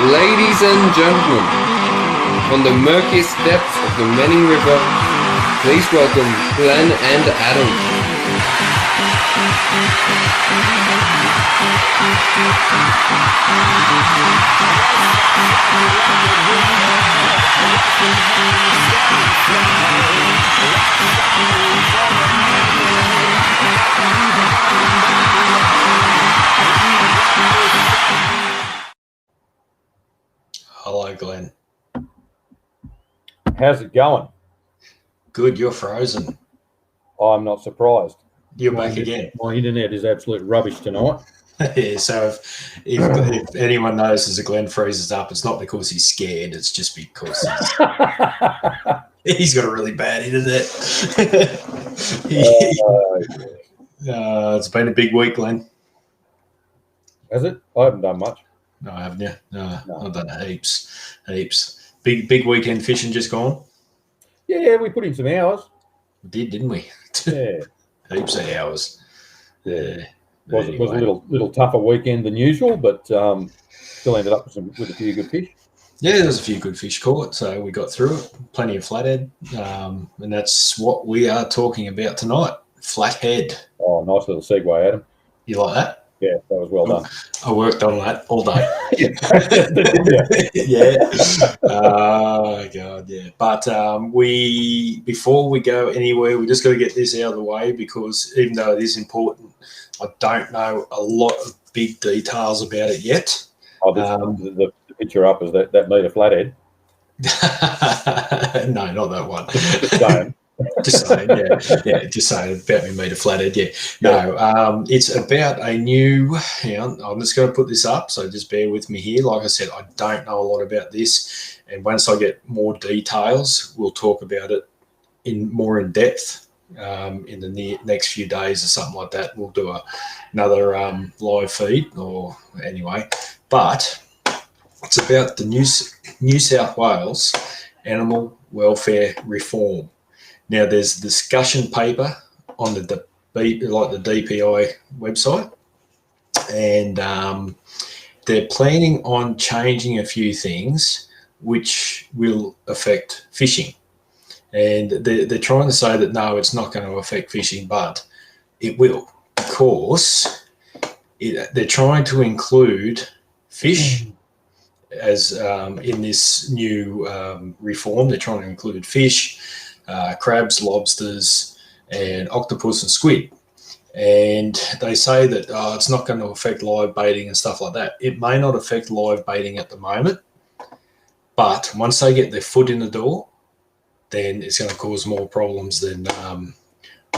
Ladies and gentlemen, from the murkiest depths of the Manning River, please welcome Glenn and Adam. Hello, Glenn. How's it going? Good, you're frozen. I'm not surprised. You're back again. My internet is absolute rubbish tonight. Yeah, so if anyone notices that Glenn freezes up, it's not because he's scared, it's just because he's got a really bad internet. It's been a big week, Glenn. Has it? I haven't done much. No, haven't you? No. I've done heaps. Big weekend fishing just gone? Yeah, we put in some hours. We did, didn't we? Yeah. Heaps of hours. Yeah. It was a little tougher weekend than usual, but still ended up with a few good fish. Yeah, there's a few good fish caught, so we got through it. Plenty of flathead, and that's what we are talking about tonight. Flathead. Oh, nice little segue, Adam. You like that? Yeah, that was well done. I worked on that all day. Yeah. Oh God, yeah. But before we go anywhere, we just got to get this out of the way because even though it is important, I don't know a lot of big details about it yet. Oh, the picture up is that meter flathead. No, not that one. Just saying. Just saying, yeah, just saying about me meter flathead, yeah. No, it's about a new, I'm just going to put this up, so just bear with me here. Like I said, I don't know a lot about this, and once I get more details, we'll talk about it more in depth in the next few days or something like that. We'll do another live feed, or anyway, but it's about the New South Wales Animal Welfare Reform. Now, there's a discussion paper on the DPI website, and they're planning on changing a few things which will affect fishing. And they're trying to say that, no, it's not going to affect fishing, but It will, because they're trying to include fish as in this new reform. They're trying to include fish, crabs, lobsters, and octopus and squid. And they say that it's not going to affect live baiting and stuff like that. It may not affect live baiting at the moment, but once they get their foot in the door, then it's going to cause more problems than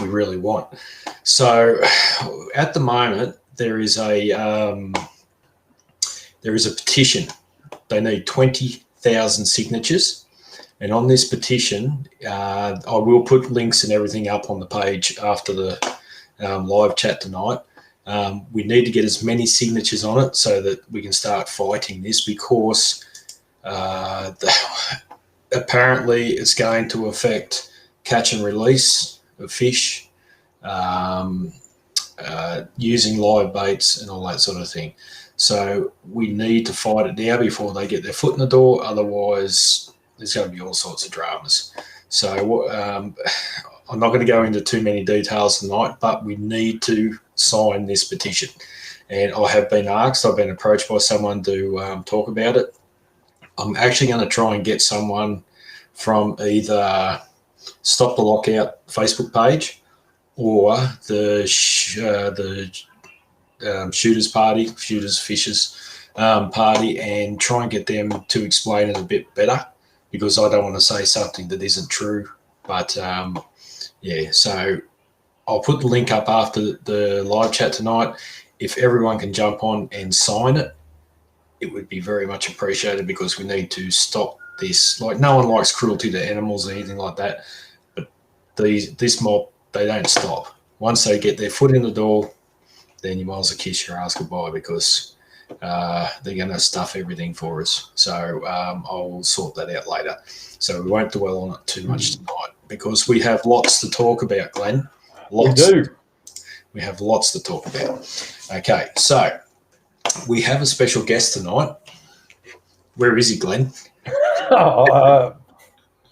we really want. So at the moment, there is a petition. They need 20,000 signatures. And on this petition, I will put links and everything up on the page after the live chat tonight. We need to get as many signatures on it so that we can start fighting this, because apparently it's going to affect catch and release of fish, using live baits and all that sort of thing. So we need to fight it now before they get their foot in the door. Otherwise, there's going to be all sorts of dramas. So I'm not going to go into too many details tonight, but we need to sign this petition. And I have been asked, I've been approached by someone to talk about it. I'm actually going to try and get someone from either Stop the Lockout Facebook page or the Shooters Fishers party, and try and get them to explain it a bit better, because I don't want to say something that isn't true. But yeah, so I'll put the link up after the live chat tonight. If everyone can jump on and sign it, it would be very much appreciated, because we need to stop this. Like, no one likes cruelty to animals or anything like that, but this mob, they don't stop. Once they get their foot in the door, then you might as well kiss your ass goodbye, because they're going to stuff everything for us. So I'll sort that out later. So we won't dwell on it too much tonight, because we have lots to talk about, Glenn. Lots. We do. We have lots to talk about. Okay, so we have a special guest tonight. Where is he, Glenn?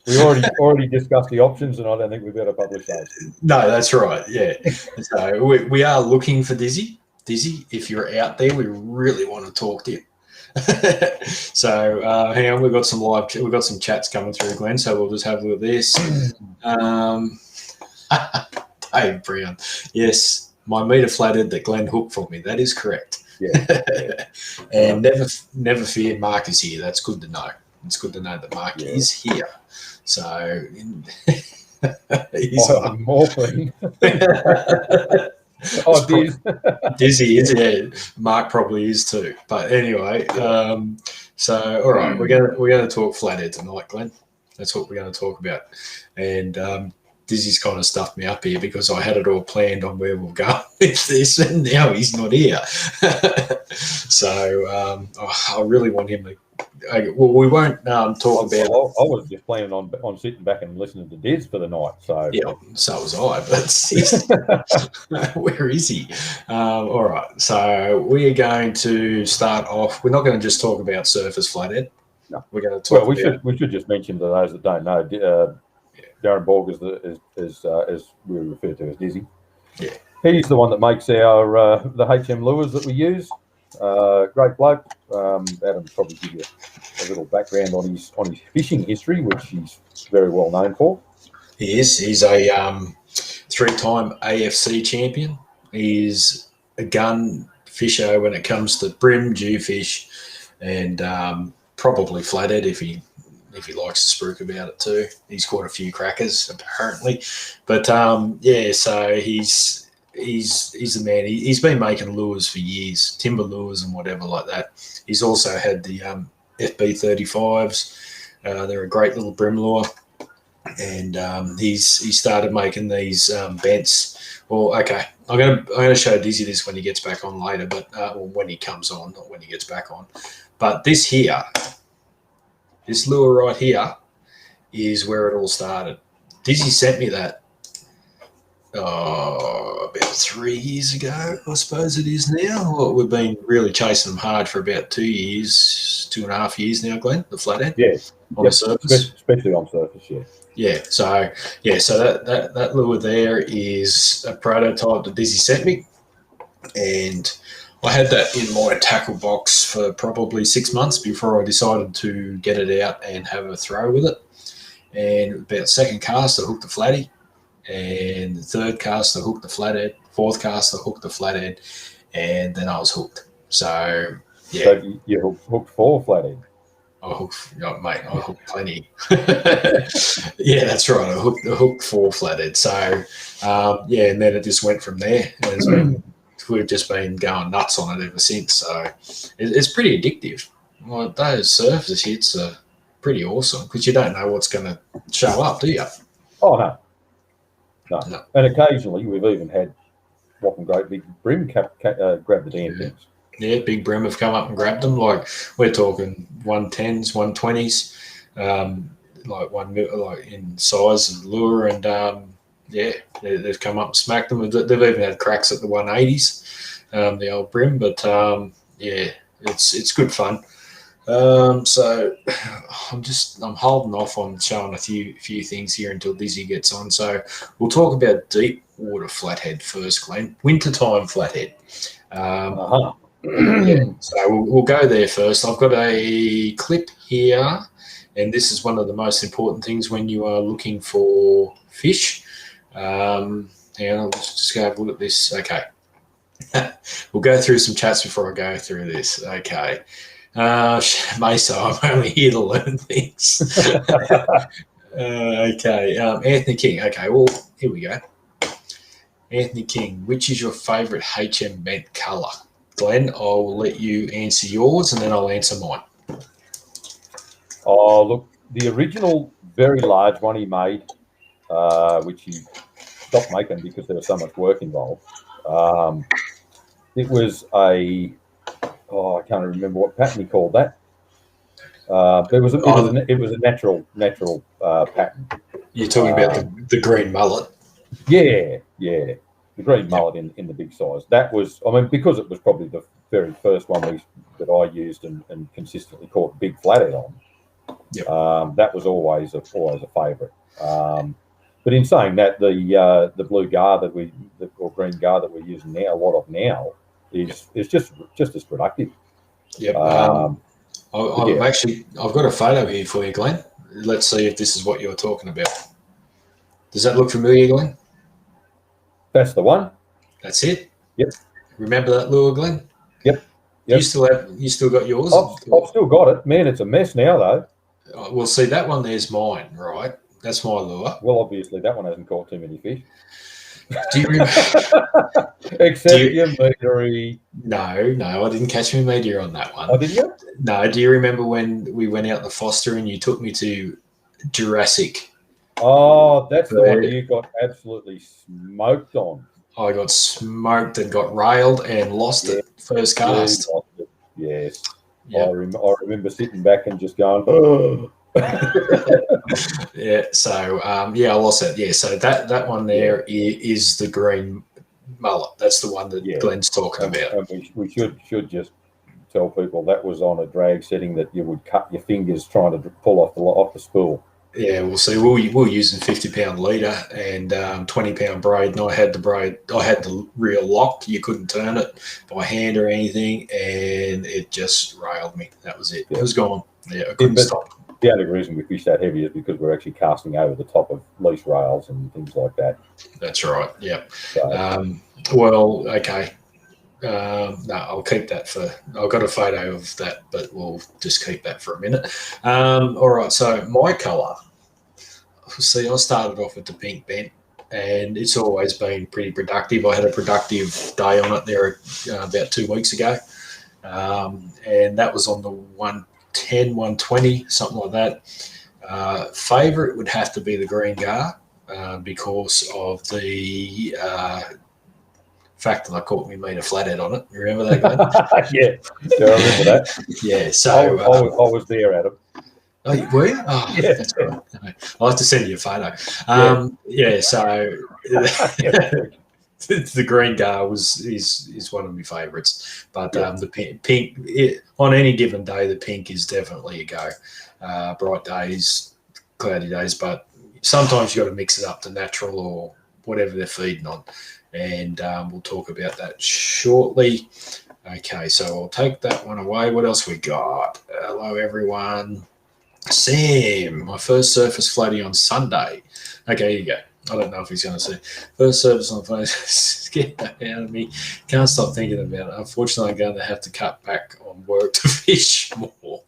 We already discussed the options, and I don't think we've got to publish those. No, that's right. Yeah. So we are looking for Dizzy. Dizzy, if you're out there, we really want to talk to you. So hang on, we've got some chats coming through, Glenn. So we'll just have a look at this. Dave Brown, yes, my meter flathead that Glenn hooked for me. That is correct. Yeah. And never fear, Mark is here. That's good to know. It's good to know that Mark is here. So he's morphine. Dizzy is, yeah. Mark probably is too. But anyway, so all right, we're gonna talk flathead tonight, Glenn. That's what we're going to talk about. And Dizzy's kind of stuffed me up here, because I had it all planned on where we'll go with this, and now he's not here. So I really want him to. Well, we won't talk about. I was just planning on sitting back and listening to Diz for the night. So yeah, so was I. But where is he? All right, so we are going to start off. We're not going to just talk about surface flathead. No, we're going to talk. Well, we should just mention to those that don't know. Darren Borg is as we refer to as Dizzy. Yeah, he's the one that makes our the HM lures that we use. Great bloke. Adam's probably give you a little background on his fishing history, which he's very well known for. He is. He's a 3-time AFC champion. He's a gun fisher when it comes to brim, jewfish, and probably flathead if he likes to spruik about it too. He's caught a few crackers apparently, but yeah. So he's the man. He's been making lures for years, timber lures and whatever like that. He's also had the FB35s. They're a great little brim lure, and he started making these bents. Well, okay, I'm gonna show Dizzy this when he gets back on later, but or when he comes on, not when he gets back on. But this lure right here is where it all started. Dizzy sent me that about 3 years ago, I suppose it is now. Well, we've been really chasing them hard for about 2 years, 2.5 years now, Glenn, the flathead. Yeah, on the surface. Especially on surface, yeah. So that lure there is a prototype that Dizzy sent me, and I had that in my tackle box for probably 6 months before I decided to get it out and have a throw with it. And about second cast, I hooked the flatty, and the third cast, I hooked the flathead. Fourth cast, I hooked the flathead, and then I was hooked. So yeah, So you hooked 4 flathead. I hooked plenty. Yeah, that's right. I hooked 4 flathead. So, and then it just went from there. We've just been going nuts on it ever since. So, it's pretty addictive. Well, those surface hits are pretty awesome because you don't know what's going to show up, do you? Oh, no. And occasionally we've even had whopping great big brim grab the damn things. Yeah, big brim have come up and grabbed them. Like we're talking 110s, 120s, like in size and lure, and they've come up and smacked them. They've even had cracks at the 180s, the old brim. But it's good fun. So I'm holding off on showing a few things here until Dizzy gets on. So we'll talk about deep water flathead first, Glenn. Wintertime flathead. So we'll go there first. I've got a clip here, and this is one of the most important things when you are looking for fish. And I'll just go have a look at this. Okay. We'll go through some chats before I go through this. Okay. Mesa, I'm only here to learn things. Okay. Anthony King. Okay, well, here we go. Anthony King, which is your favourite HM bent colour? Glenn, I'll let you answer yours and then I'll answer mine. Oh, look, the original very large one he made, which he stopped making because there was so much work involved. It was I can't remember what pattern he called that. It was a natural pattern. You're talking about the green mullet. Yeah. The green mullet in the big size. That was, because it was probably the very first one that I used and consistently caught big flathead on. Yep. That was always a favourite. But in saying that, the blue gar or green gar that we're using now, a lot of now, is just as productive. Yep. I've got a photo here for you, Glenn. Let's see if this is what you're talking about. Does that look familiar, Glenn? That's the one. That's it. Yep. Remember that lure, Glenn? Yep. You still got yours? I've still got it. Man, it's a mess now though. Well, see, that one there's mine, right? That's my lure. Well, obviously that one hasn't caught too many fish. Do you remember? Except your metery. No, I didn't catch my meteor on that one. Oh, did you? No. Do you remember when we went out the Foster and you took me to Jurassic? Oh, that's the one you got absolutely smoked on. I got smoked and got railed and lost it first cast. Yes. Yep. I remember sitting back and just going, oh. Yeah, so I lost it. Yeah, so that one there is the green mullet. That's the one that Glenn's talking about. And we should just tell people that was on a drag setting that you would cut your fingers trying to pull off the spool. Yeah, we'll see. We were using 50-pound leader and 20-pound braid, and I had the reel locked. You couldn't turn it by hand or anything, and it just railed me. That was it. Yeah. It was gone. Yeah, I couldn't stop. The only reason we fish that heavy is because we're actually casting over the top of loose rails and things like that. That's right. Yeah. So, well, okay. No, I'll keep that I've got a photo of that, but we'll just keep that for a minute. All right, so my colour. See, I started off with the pink bent, and it's always been pretty productive. I had a productive day on it there about 2 weeks ago, and that was on the 110, 120, something like that. Favourite would have to be the green gar because of the fact that I caught me meter flathead on it. You remember that, Glenn? Yeah, I remember that. Yeah, so I was there, Adam. Oh, were you? Oh, yeah. That's right. I'll have to send you a photo. So the green gar is one of my favourites, but the pink on any given day, the pink is definitely a go. Bright days, cloudy days, but sometimes you got to mix it up to natural or whatever they're feeding on, and we'll talk about that shortly. Okay, so I'll take that one away. What else we got? Hello, everyone. Sam, my first surface floaty on Sunday. Okay, here you go. I don't know if he's going to say first surface on floaty. Get that out of me. Can't stop thinking about it. Unfortunately, I'm going to have to cut back on work to fish more.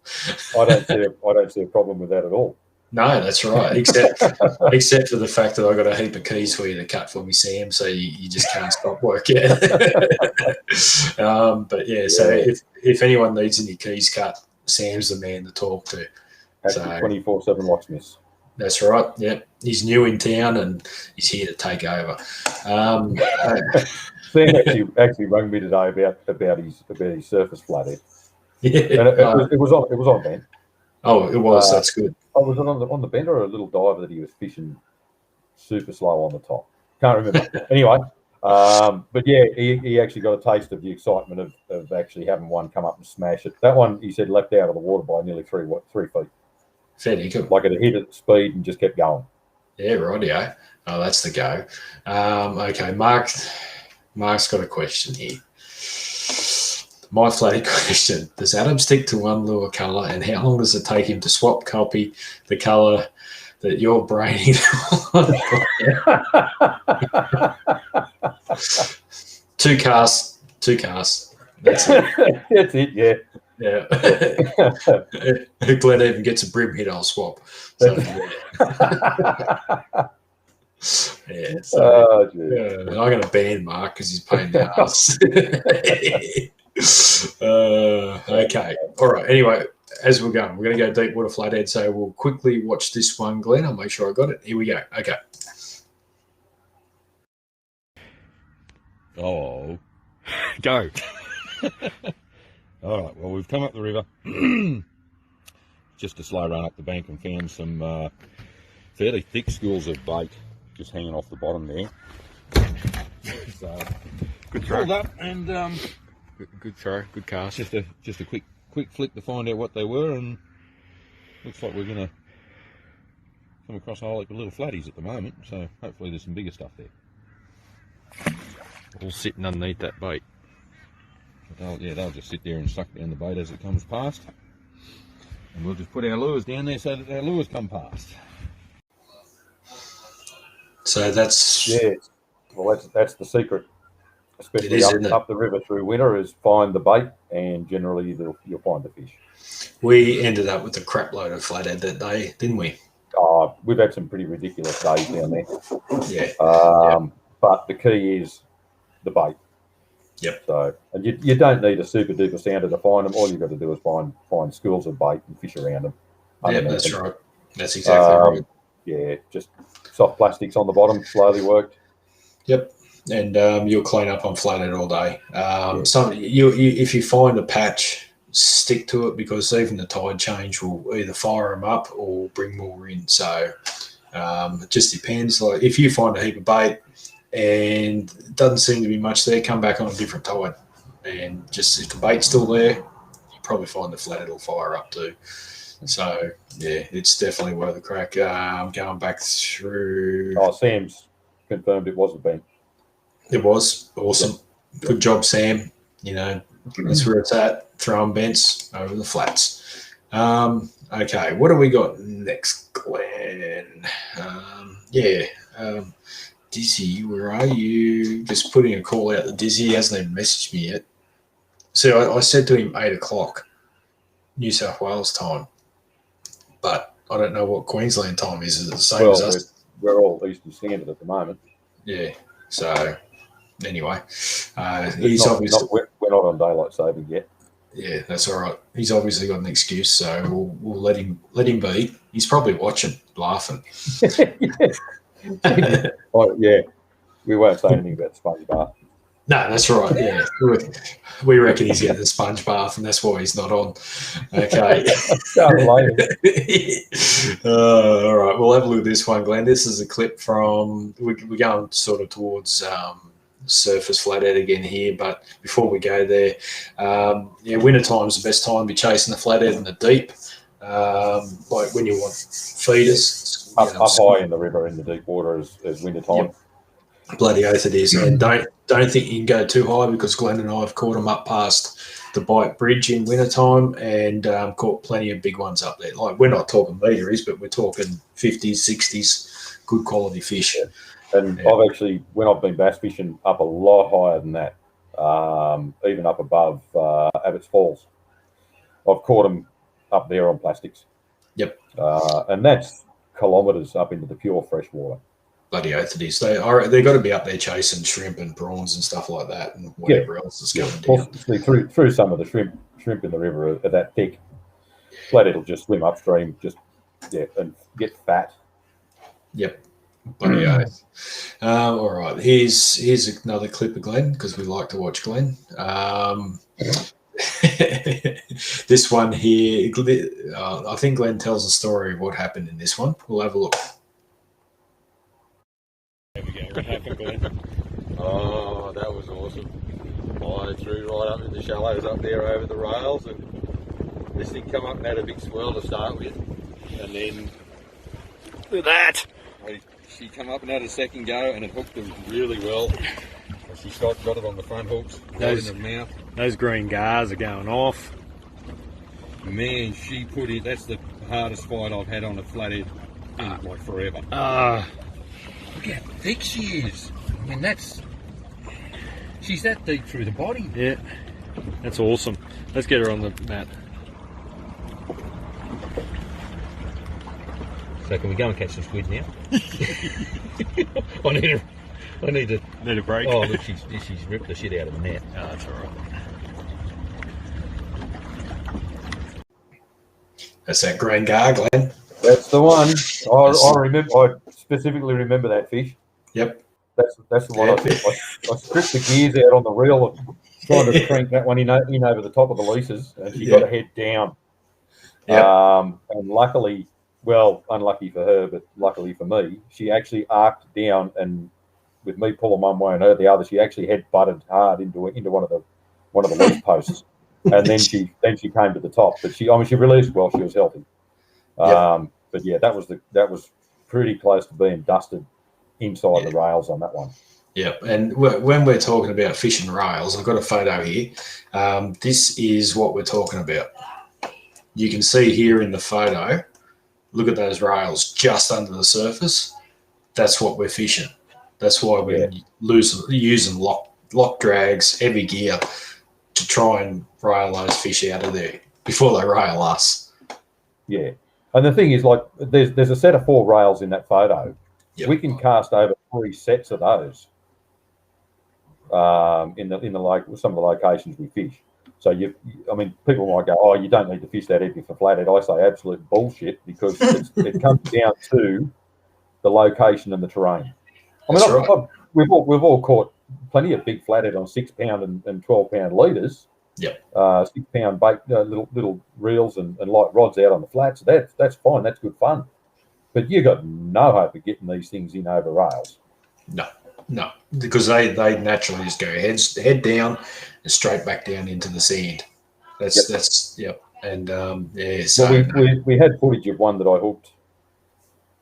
I don't see a problem with that at all. No, that's right. Except for the fact that I got a heap of keys for you to cut for me, Sam. So you just can't stop work yet. But yeah, so if anyone needs any keys cut, Sam's the man to talk to. So 24/7 locksmiths. That's right. Yeah, he's new in town and he's here to take over. Sam actually rang me today about his surface flathead. Yeah, and it was on bend. Oh, it was. That's good. Oh, was it on the bend or a little diver that he was fishing super slow on the top? Can't remember. Anyway, but yeah, he actually got a taste of the excitement of actually having one come up and smash it. That one, he said, leapt out of the water by nearly 3 feet. Fair dinkum. Like it hit at speed and just kept going. Yeah, rightio. Oh, that's the go. Okay, Mark's got a question here. My flatty question: does Adam stick to one lure colour, and how long does it take him to swap copy the colour that you're braining? 2 casts. That's it. That's it. Yeah. Yeah. Glenn even gets a brim hit, I'll swap. So, yeah. So, I'm going to ban Mark because he's paying the ass. Okay. All right. Anyway, as we're going to go deep water flathead. So we'll quickly watch this one, Glenn. I'll make sure I got it. Here we go. Okay. Oh, go. All right, well, we've come up the river. Just a slow run up the bank and found some fairly thick schools of bait just hanging off the bottom there. So, Good throw. pulled up and Good throw. Good cast. just a quick flick to find out what they were, and looks like we're going to come across a whole heap of little flatties at the moment, so hopefully there's some bigger stuff there. All sitting underneath that bait. But they'll just sit there and suck down the bait as it comes past. And we'll just put our lures down there so that our lures come past. So that's... Yeah. Well, that's the secret, especially It is, up the river through winter, is find the bait, and generally you'll find the fish. We ended up with a crap load of flathead that day, didn't we? We've had some pretty ridiculous days down there. Yeah. But the key is the bait. Yep. So, and you don't need a super duper sounder to find them. All you've got to do is find schools of bait and fish around them. Yeah, that's right. That's exactly right. Yeah, just soft plastics on the bottom, slowly worked. Yep. And you'll clean up on flathead all day. If you find a patch, stick to it, because even the tide change will either fire them up or bring more in. So it just depends. Like if you find a heap of bait and it doesn't seem to be much there, come back on a different tide. And just if the bait's still there, you probably find the flathead will fire up too. So yeah, it's definitely worth a crack. Going back through. Oh, Sam's confirmed it wasn't been. It was awesome. Yep. Good job, Sam. You know, that's where it's at. Throwing bents over the flats. Okay, what do we got next, Glenn? Dizzy, where are you? Just putting a call out to Dizzy. He hasn't even messaged me yet. So I said to him 8 o'clock, New South Wales time. But I don't know what Queensland time is. Is it the same as us? We're all Eastern Standard at the moment. Yeah. So anyway, we're not on daylight saving yet. Yeah, that's all right. He's obviously got an excuse, so we'll let him be. He's probably watching, laughing. Oh, yeah, we won't say anything about the sponge bath. No, that's right. Yeah, we reckon he's getting the sponge bath, and that's why he's not on. Okay. All right, we'll have a look at this one, Glenn. This is a clip from. We're going sort of towards surface flathead again here. But before we go there, winter time's the best time to be chasing the flathead in the deep. Like when you want feeders, up high in the river in the deep water is winter time. Yep. Bloody oath it is. And don't think you can go too high, because Glenn and I have caught them up past the Bite Bridge in wintertime and caught plenty of big ones up there. Like, we're not talking metres, but we're talking 50s, 60s, good quality fish. And I've actually, when I've been bass fishing up a lot higher than that, even up above Abbott's Falls, I've caught them up there on plastics. Yep. And that's kilometres up into the pure fresh water. Bloody oath it is. They've got to be up there chasing shrimp and prawns and stuff like that, and whatever else is going down. Through some of the shrimp in the river are that thick. Flathead will just swim upstream, and get fat. Yep. Bloody oath. All right. Here's another clip of Glenn, because we like to watch Glenn. This one here, I think Glenn tells a story of what happened in this one. We'll have a look. There we go. What happened, Glenn? Oh, that was awesome. I threw right up in the shallows up there over the rails, and this thing come up and had a big swirl to start with, and then look at that. She come up and had a second go, and it hooked her really well. She got it on the front hooks, right in her mouth. Those green gars are going off. Man, she put it. That's the hardest fight I've had on a flathead in like forever. Look how thick she is. I mean, she's that deep through the body. Yeah, that's awesome. Let's get her on the mat. So can we go and catch some squid now? I need a break. Oh, look, she's ripped the shit out of the net. Oh, that's all right. That's that green gar, Glenn. That's the one. I remember. I specifically remember that fish. Yep. That's the one. I stripped the gears out on the reel, trying to crank that one in over the top of the leases, and she got her head down. Yep. And luckily, well, unlucky for her, but luckily for me, she actually arced down, and with me pulling one way and her the other, she actually head butted hard into one of the lease posts, and then she came to the top. But she released well. She was healthy. Yep. But yeah, that was pretty close to being dusted inside the rails on that one. Yep. And when we're talking about fishing rails, I've got a photo here. This is what we're talking about. You can see here in the photo, look at those rails just under the surface. That's what we're fishing. That's why we're using lock drags, heavy gear to try and rail those fish out of there before they rail us. Yeah. And the thing is, like, there's a set of 4 rails in that photo. Yep. We can cast over 3 sets of those in the lake, some of the locations we fish. So people might go, "Oh, you don't need to fish that heavy for flathead." I say absolute bullshit, because it comes down to the location and the terrain. We've all caught plenty of big flathead on 6 pound and 12 pound leaders. Yep. 6 pound bait, little reels and light rods out on the flats. That's fine. That's good fun. But you got no hope of getting these things in over rails. No, because they naturally just go head down and straight back down into the sand. That's And so we had footage of one that I hooked,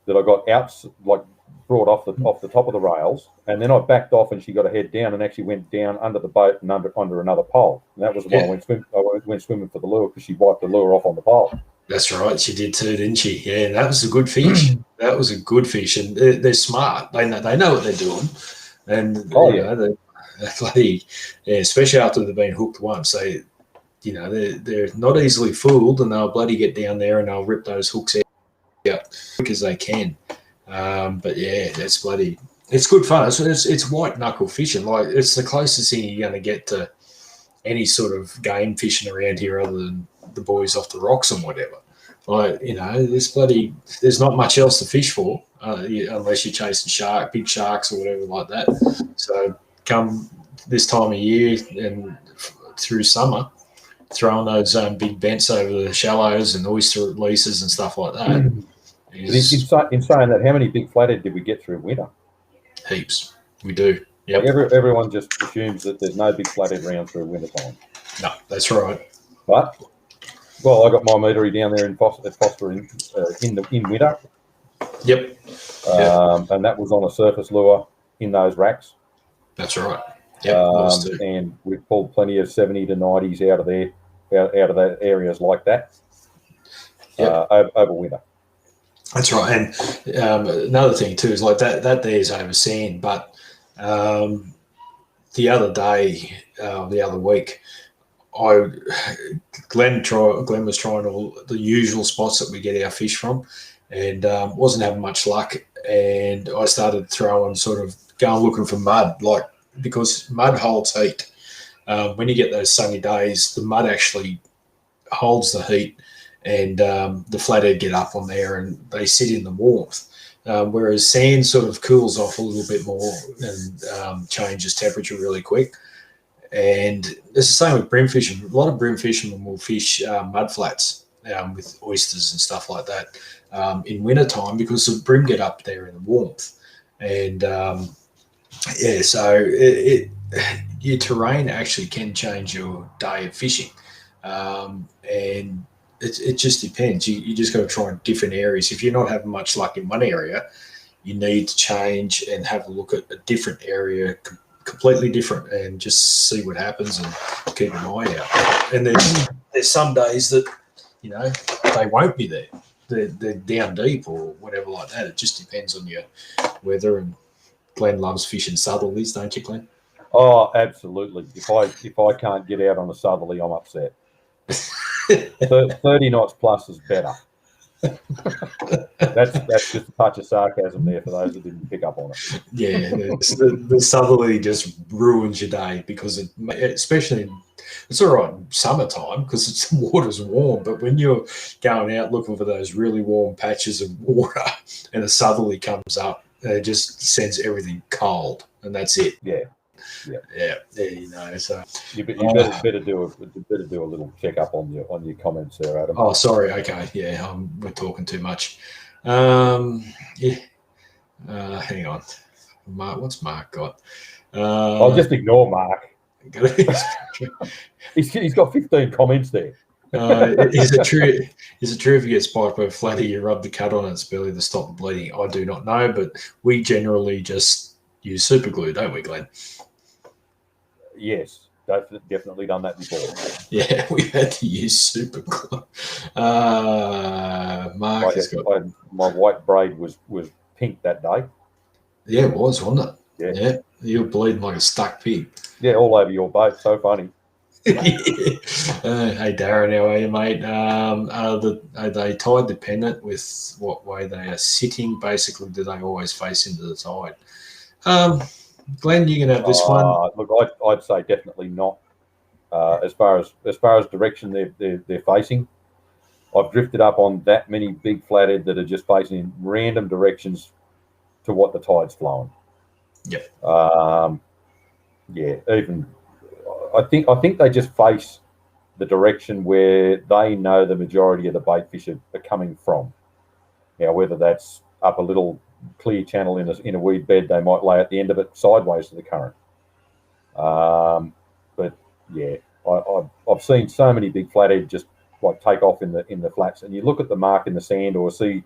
that I got out, like brought off the top of the rails, and then I backed off, and she got her head down and actually went down under the boat and under another pole. And that was the one I went swimming for the lure, because she wiped the lure off on the pole. That's right, she did too, didn't she? Yeah, and that was a good fish. That was a good fish, and they're smart. They know what they're doing, and they're bloody, especially after they've been hooked once. They're not easily fooled, and they'll bloody get down there and they'll rip those hooks out quick as they can. But yeah, that's bloody. It's good fun. It's white knuckle fishing. Like, it's the closest thing you're going to get to any sort of game fishing around here, other than the boys off the rocks and whatever. Like, there's not much else to fish for, unless you're chasing big sharks or whatever like that. So come this time of year and through summer, throwing those big bents over the shallows and oyster leases and stuff like that. In saying that, how many big flathead did we get through winter? Heaps. We do. Yep. Like everyone just assumes that there's no big flathead round through winter time. No, that's right. But well, I got my metery down there in Foster in winter, Yep. and that was on a surface lure in those racks. That's right. Yep. Was too. And we pulled plenty of 70 to 90s out of there, out of the areas like that. Yep. Over winter. That's right. And another thing too is like that there is over sand, but the other day, the other week, Glenn was trying all the usual spots that we get our fish from, and wasn't having much luck. And I started throwing, sort of going looking for mud, like, because mud holds heat. When you get those sunny days, the mud actually holds the heat, and the flathead get up on there and they sit in the warmth. Whereas sand sort of cools off a little bit more and changes temperature really quick. And it's the same with brim fishing. A lot of brim fishermen will fish mud flats with oysters and stuff like that in wintertime, because the brim get up there in the warmth. And so your terrain actually can change your day of fishing. And it just depends. You just got to try in different areas. If you're not having much luck in one area, you need to change and have a look at a different area, completely different, and just see what happens and keep an eye out. And there's some days that, you know, they won't be there. They're down deep or whatever like that. It just depends on your weather. And Glenn loves fishing southerlies, don't you, Glenn? Oh, absolutely. If I can't get out on a southerly, I'm upset. 30 knots plus is better. That's just a touch of sarcasm there for those that didn't pick up on it. Yeah, the southerly just ruins your day, because especially it's all right in summertime because the water's warm, but when you're going out looking for those really warm patches of water and a southerly comes up, it just sends everything cold, and that's it. Yeah. You know. So you better do a little check up on your comments there, Adam. Oh, sorry. Okay, yeah, we're talking too much. Yeah. Hang on, Mark. What's Mark got? I'll just ignore Mark. He's got 15 comments there. Is it true if you get spiked by a flatty, you rub the cut on its belly to stop the bleeding? I do not know, but we generally just use super glue, don't we, Glenn? Yes, definitely done that before. Yeah, we had to use super glue. Mark has got... my white braid was pink that day. Yeah, it was, wasn't it? Yeah. You were bleeding like a stuck pig. Yeah, all over your boat. So funny. Hey, Darren, how are you, mate? Are they tide dependent with what way they are sitting? Basically, do they always face into the tide? Glenn, you can have this one. Look, I'd say definitely not. As far as direction they're facing, I've drifted up on that many big flathead that are just facing in random directions to what the tide's flowing. Yep. Yeah. Even I think they just face the direction where they know the majority of the bait fish are coming from. Now, whether that's up a little clear channel in a weed bed, they might lay at the end of it sideways to the current. But yeah, I've seen so many big flathead just like take off in the flats, and you look at the mark in the sand or see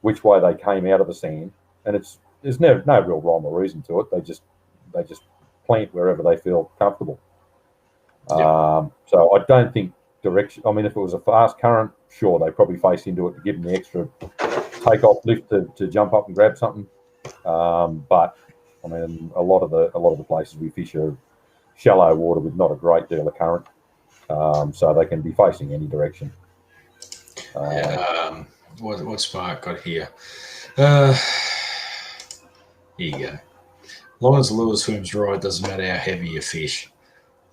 which way they came out of the sand, and there's no real rhyme or reason to it. They just plant wherever they feel comfortable. Yeah. So I don't think direction. I mean, if it was a fast current, sure, they probably face into it to give them the extra take-off lift to jump up and grab something. But I mean, a lot of the places we fish are shallow water with not a great deal of current, so they can be facing any direction. What's Mark got here? Here you go. As long as the lure swims right, doesn't matter how heavy you fish.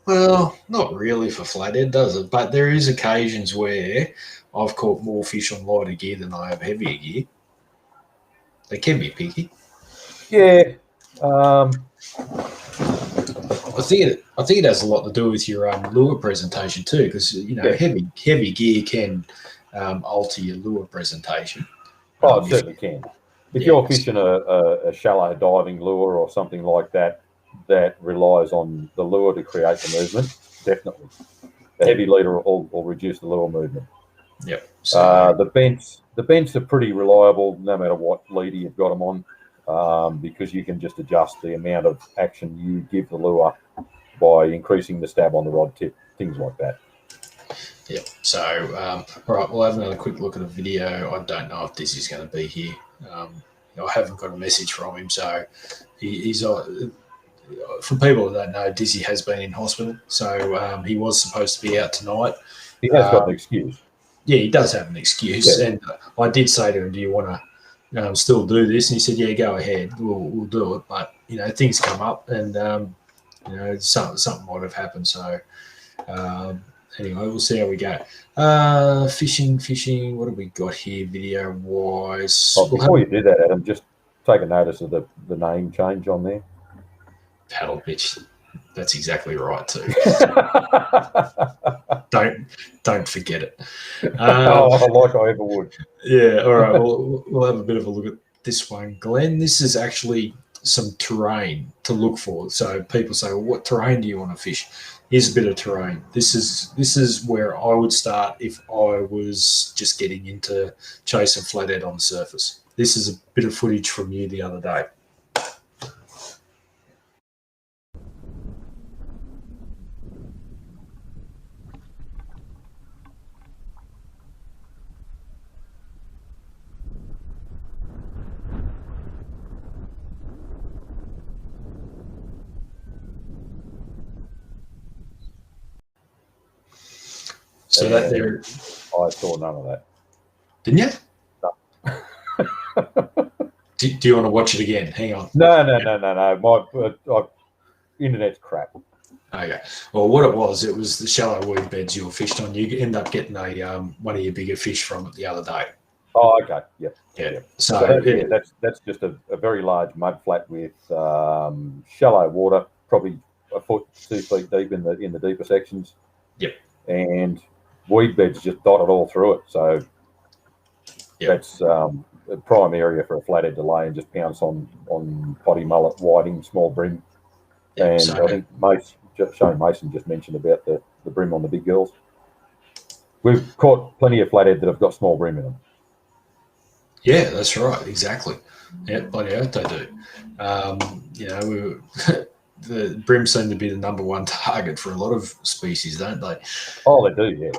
Well, not really for flathead, does it? But there is occasions where I've caught more fish on lighter gear than I have heavier gear. They can be picky. Yeah. I think it has a lot to do with your lure presentation too, because heavy gear can alter your lure presentation. Oh, it certainly can. If you're fishing a shallow diving lure or something like that, that relies on the lure to create the movement, definitely. The heavy leader will reduce the lure movement. Yep. So The bents are pretty reliable no matter what leader you've got them on, because you can just adjust the amount of action you give the lure by increasing the stab on the rod tip, things like that. Yep. So, all right, we'll have another quick look at a video. I don't know if this is going to be here. I haven't got a message from him, so he's for people that don't know, Dizzy has been in hospital, so he was supposed to be out tonight. He has got an excuse. Yeah, he does have an excuse, and I did say to him, "Do you want to still do this?" And he said, "Yeah, go ahead. We'll do it." But things come up, and something might have happened. So anyway, we'll see how we go. Fishing. What have we got here, video wise? Before you do that, Adam, just take a notice of the name change on there. Paddle pitch. That's exactly right too. Don't forget it. Like I ever would. Yeah. All right. We'll have a bit of a look at this one, Glenn. This is actually some terrain to look for. So people say, well, what terrain do you want to fish? Here's a bit of terrain. This is where I would start if I was just getting into chasing flathead on the surface. This is a bit of footage from you the other day. So that there, I saw none of that. Didn't you? No. Do you want to watch it again? Hang on. No. My internet's crap. Okay. Well, what it was the shallow weed beds you were fished on. You end up getting one of your bigger fish from it the other day. Oh, okay. Yep. Yeah. So that's just a very large mud flat with shallow water, probably a foot, 2 feet deep in the deeper sections. Yep. And weed beds just dotted all through it. So that's a prime area for a flathead to lay and just pounce on potty mullet, whiting, small brim. And I think Shane Mason just mentioned about the brim on the big girls. We've caught plenty of flathead that have got small brim in them. Yeah, that's right. Exactly. Yeah, bloody oath they do. The brim seem to be the number one target for a lot of species, don't they? Oh, they do, yeah.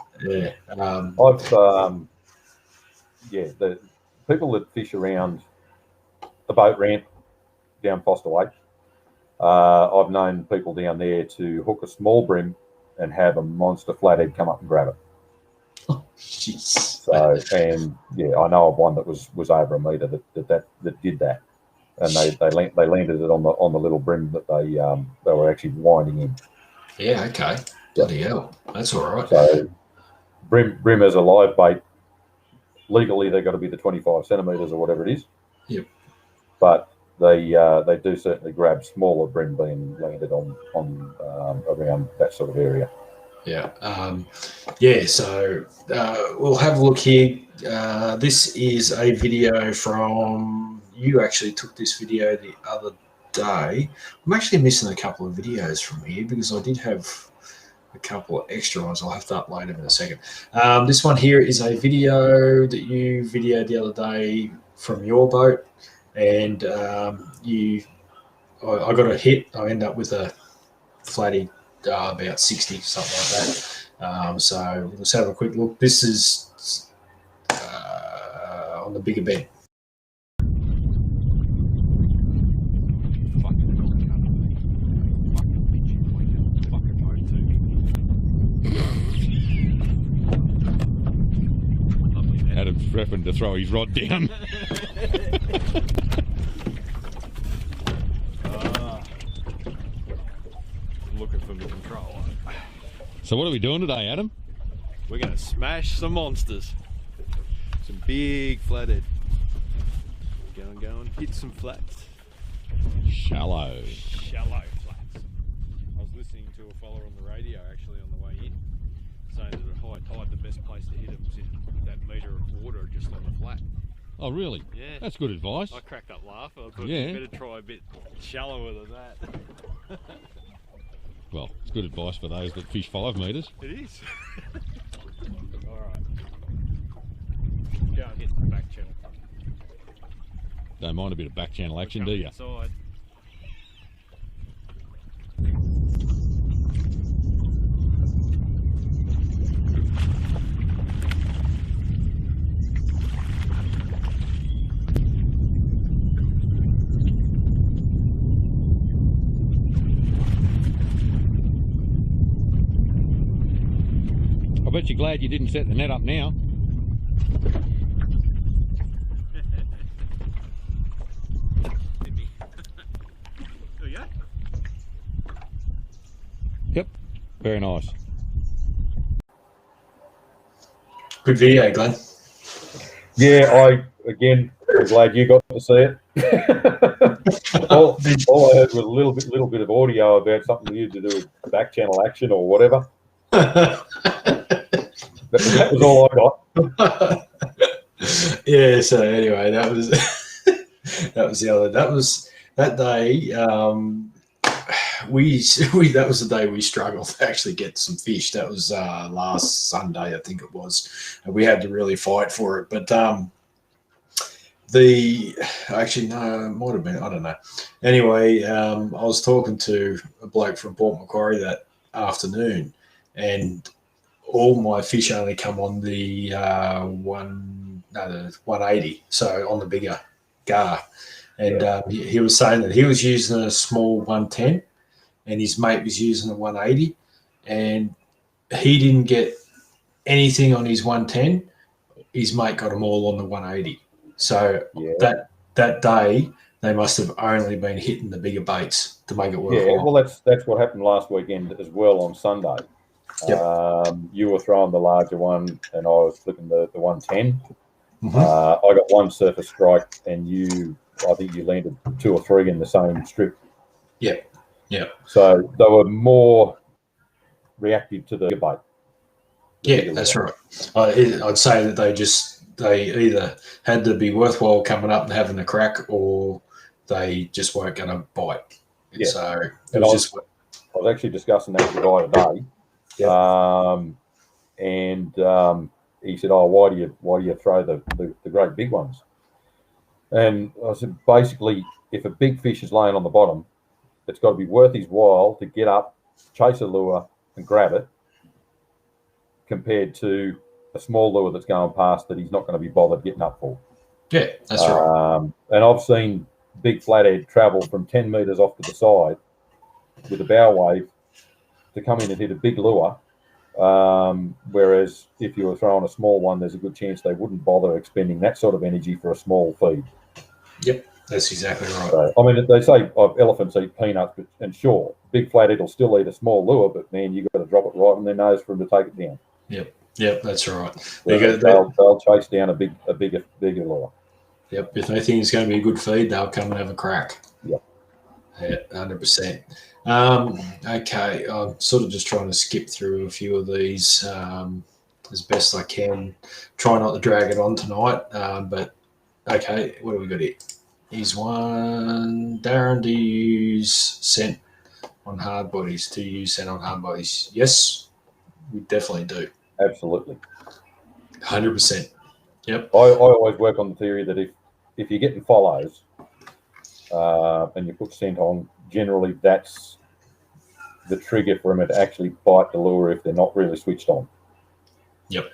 Yeah. The people that fish around the boat ramp down Foster Way, I've known people down there to hook a small brim and have a monster flathead come up and grab it. Oh, jeez. So, and I know of one that was over a metre that did that. And they landed it on the little brim that they were actually winding in. Yeah, okay. Bloody hell. That's all right. So brim as a live bait, legally they've got to be the 25 centimetres or whatever it is. Yep. But they do certainly grab smaller brim being landed on around that sort of area. Yeah. So we'll have a look here. This is a video from... You actually took this video the other day. I'm actually missing a couple of videos from here because I did have a couple of extra ones. I'll have to upload them in a second. This one here is a video that you videoed the other day from your boat, and I got a hit. I end up with a flatty about 60, something like that. So let's have a quick look. This is on the bigger bed. Adam's prepping to throw his rod down. Looking for the controller. So what are we doing today, Adam? We're going to smash some monsters. Some big flathead. Go and hit some flats. Shallow Flats. I was listening to a fella on the radio actually on the way in, saying that at high tide the best place to hit them is in that metre of water just on the flat. Oh, really? Yeah. That's good advice. I cracked up laughing. I thought Yeah. you better try a bit shallower than that. Well, it's good advice for those that fish 5 metres. It is. All right. Go and hit the back channel. Don't mind a bit of back channel action, do you? Inside. I bet you're glad you didn't set the net up now. There you go. Yep, very nice. Good video, Glenn. Yeah, I'm glad you got to see it. all I heard was a little bit of audio about something you to do with back channel action or whatever. That was all I got. Yeah. So anyway, that was that day. That was the day we struggled to actually get some fish. That was last Sunday, I think it was, and we had to really fight for it. But actually no, it might have been, I don't know. Anyway, I was talking to a bloke from Port Macquarie that afternoon, and all my fish only come on the 180, so on the bigger gar. And he was saying that he was using a small 110 and his mate was using a 180, and he didn't get anything on his 110. His mate got them all on the 180. So that day they must have only been hitting the bigger baits to make it worthwhile. Yeah, well, that's what happened last weekend as well on Sunday. Yep. You were throwing the larger one, and I was flipping the 110. Mm-hmm. I got one surface strike, and I think you landed 2 or 3 in the same strip. Yeah. So they were more reactive to the bait. Yeah, that's right. I'd say that they either had to be worthwhile coming up and having a crack, or they just weren't going to bite. Yeah. So I was actually discussing that with the guy today. Yeah. And he said, "Oh, why do you throw the great big ones?" And I said, basically, if a big fish is laying on the bottom, it's got to be worth his while to get up, chase a lure, and grab it, compared to a small lure that's going past that he's not going to be bothered getting up for. Yeah, that's right. And I've seen big flathead travel from 10 metres off to the side with a bow wave to come in and hit a big lure. Whereas if you were throwing a small one, there's a good chance they wouldn't bother expending that sort of energy for a small feed. Yep, that's exactly right. So, I mean, they say elephants eat peanuts, and sure, big flathead will still eat a small lure, but man, you've got to drop it right on their nose for them to take it down. Yep, that's right. They'll chase down a bigger lure. Yep, if they think it's going to be a good feed, they'll come and have a crack. Yep. Yeah, 100%. Okay, I'm sort of just trying to skip through a few of these as best I can. Try not to drag it on tonight, but okay, what do we got here? Here's one. Darren, do you use scent on hard bodies? Do you use scent on hard bodies? Yes, we definitely do. Absolutely. 100%. Yep. I always work on the theory that if you're getting follows and you put scent on, generally that's the trigger for them to actually bite the lure if they're not really switched on. Yep.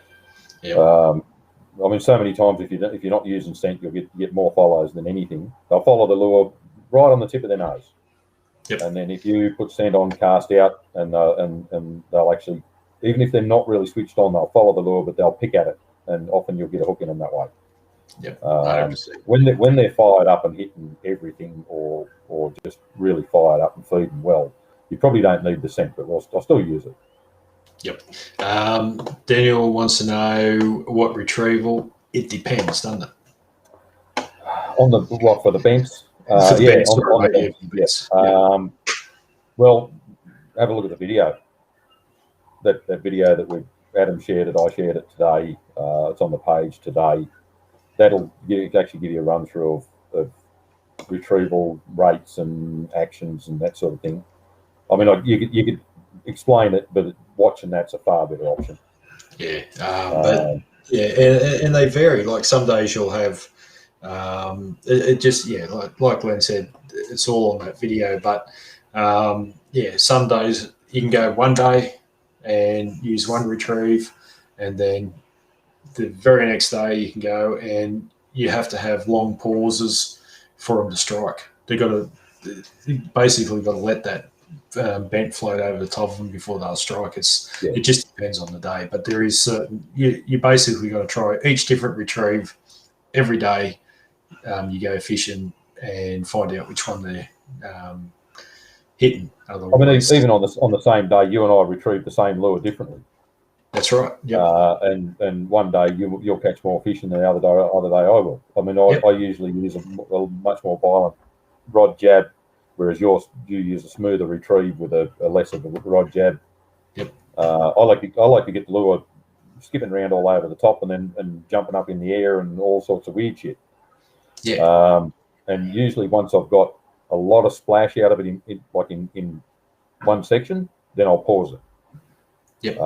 I mean, so many times if you're not using scent, you'll get more follows than anything. They'll follow the lure right on the tip of their nose. Yep. And then if you put scent on, cast out, and they'll actually, even if they're not really switched on, they'll follow the lure, but they'll pick at it, and often you'll get a hook in them that way. Yep. 100%. When they're fired up and hitting everything, or just really fired up and feeding well, you probably don't need the scent, but I'll still use it. Yep. Daniel wants to know what retrieval. It depends, doesn't it? On the what for the bents? For the bents, on the bents. Well, have a look at the video. That video that Adam shared it, I shared it today. It's on the page today. That'll actually give you a run through of retrieval rates and actions and that sort of thing. I mean, you could explain it, but watching that's a far better option. Yeah, but yeah, and they vary. Like some days you'll have it just like Glenn said, it's all on that video. But some days you can go one day and use one retrieve, and then the very next day you can go and you have to have long pauses for them to strike. They got to basically got to let that bent float over the top of them before they'll strike. It just depends on the day, but there is certain you basically got to try each different retrieve every day. You go fishing and find out which one they're hitting. Otherwise, I mean, even on the same day, you and I retrieve the same lure differently. That's right. Yeah. And one day you'll catch more fish than the other day I will. I mean, I usually use a much more violent rod jab, whereas you use a smoother retrieve with a less of a rod jab. Yep. I like to get the lure skipping around all over the top and jumping up in the air and all sorts of weird shit. Yeah. And usually once I've got a lot of splash out of it in one section, then I'll pause it. Yep.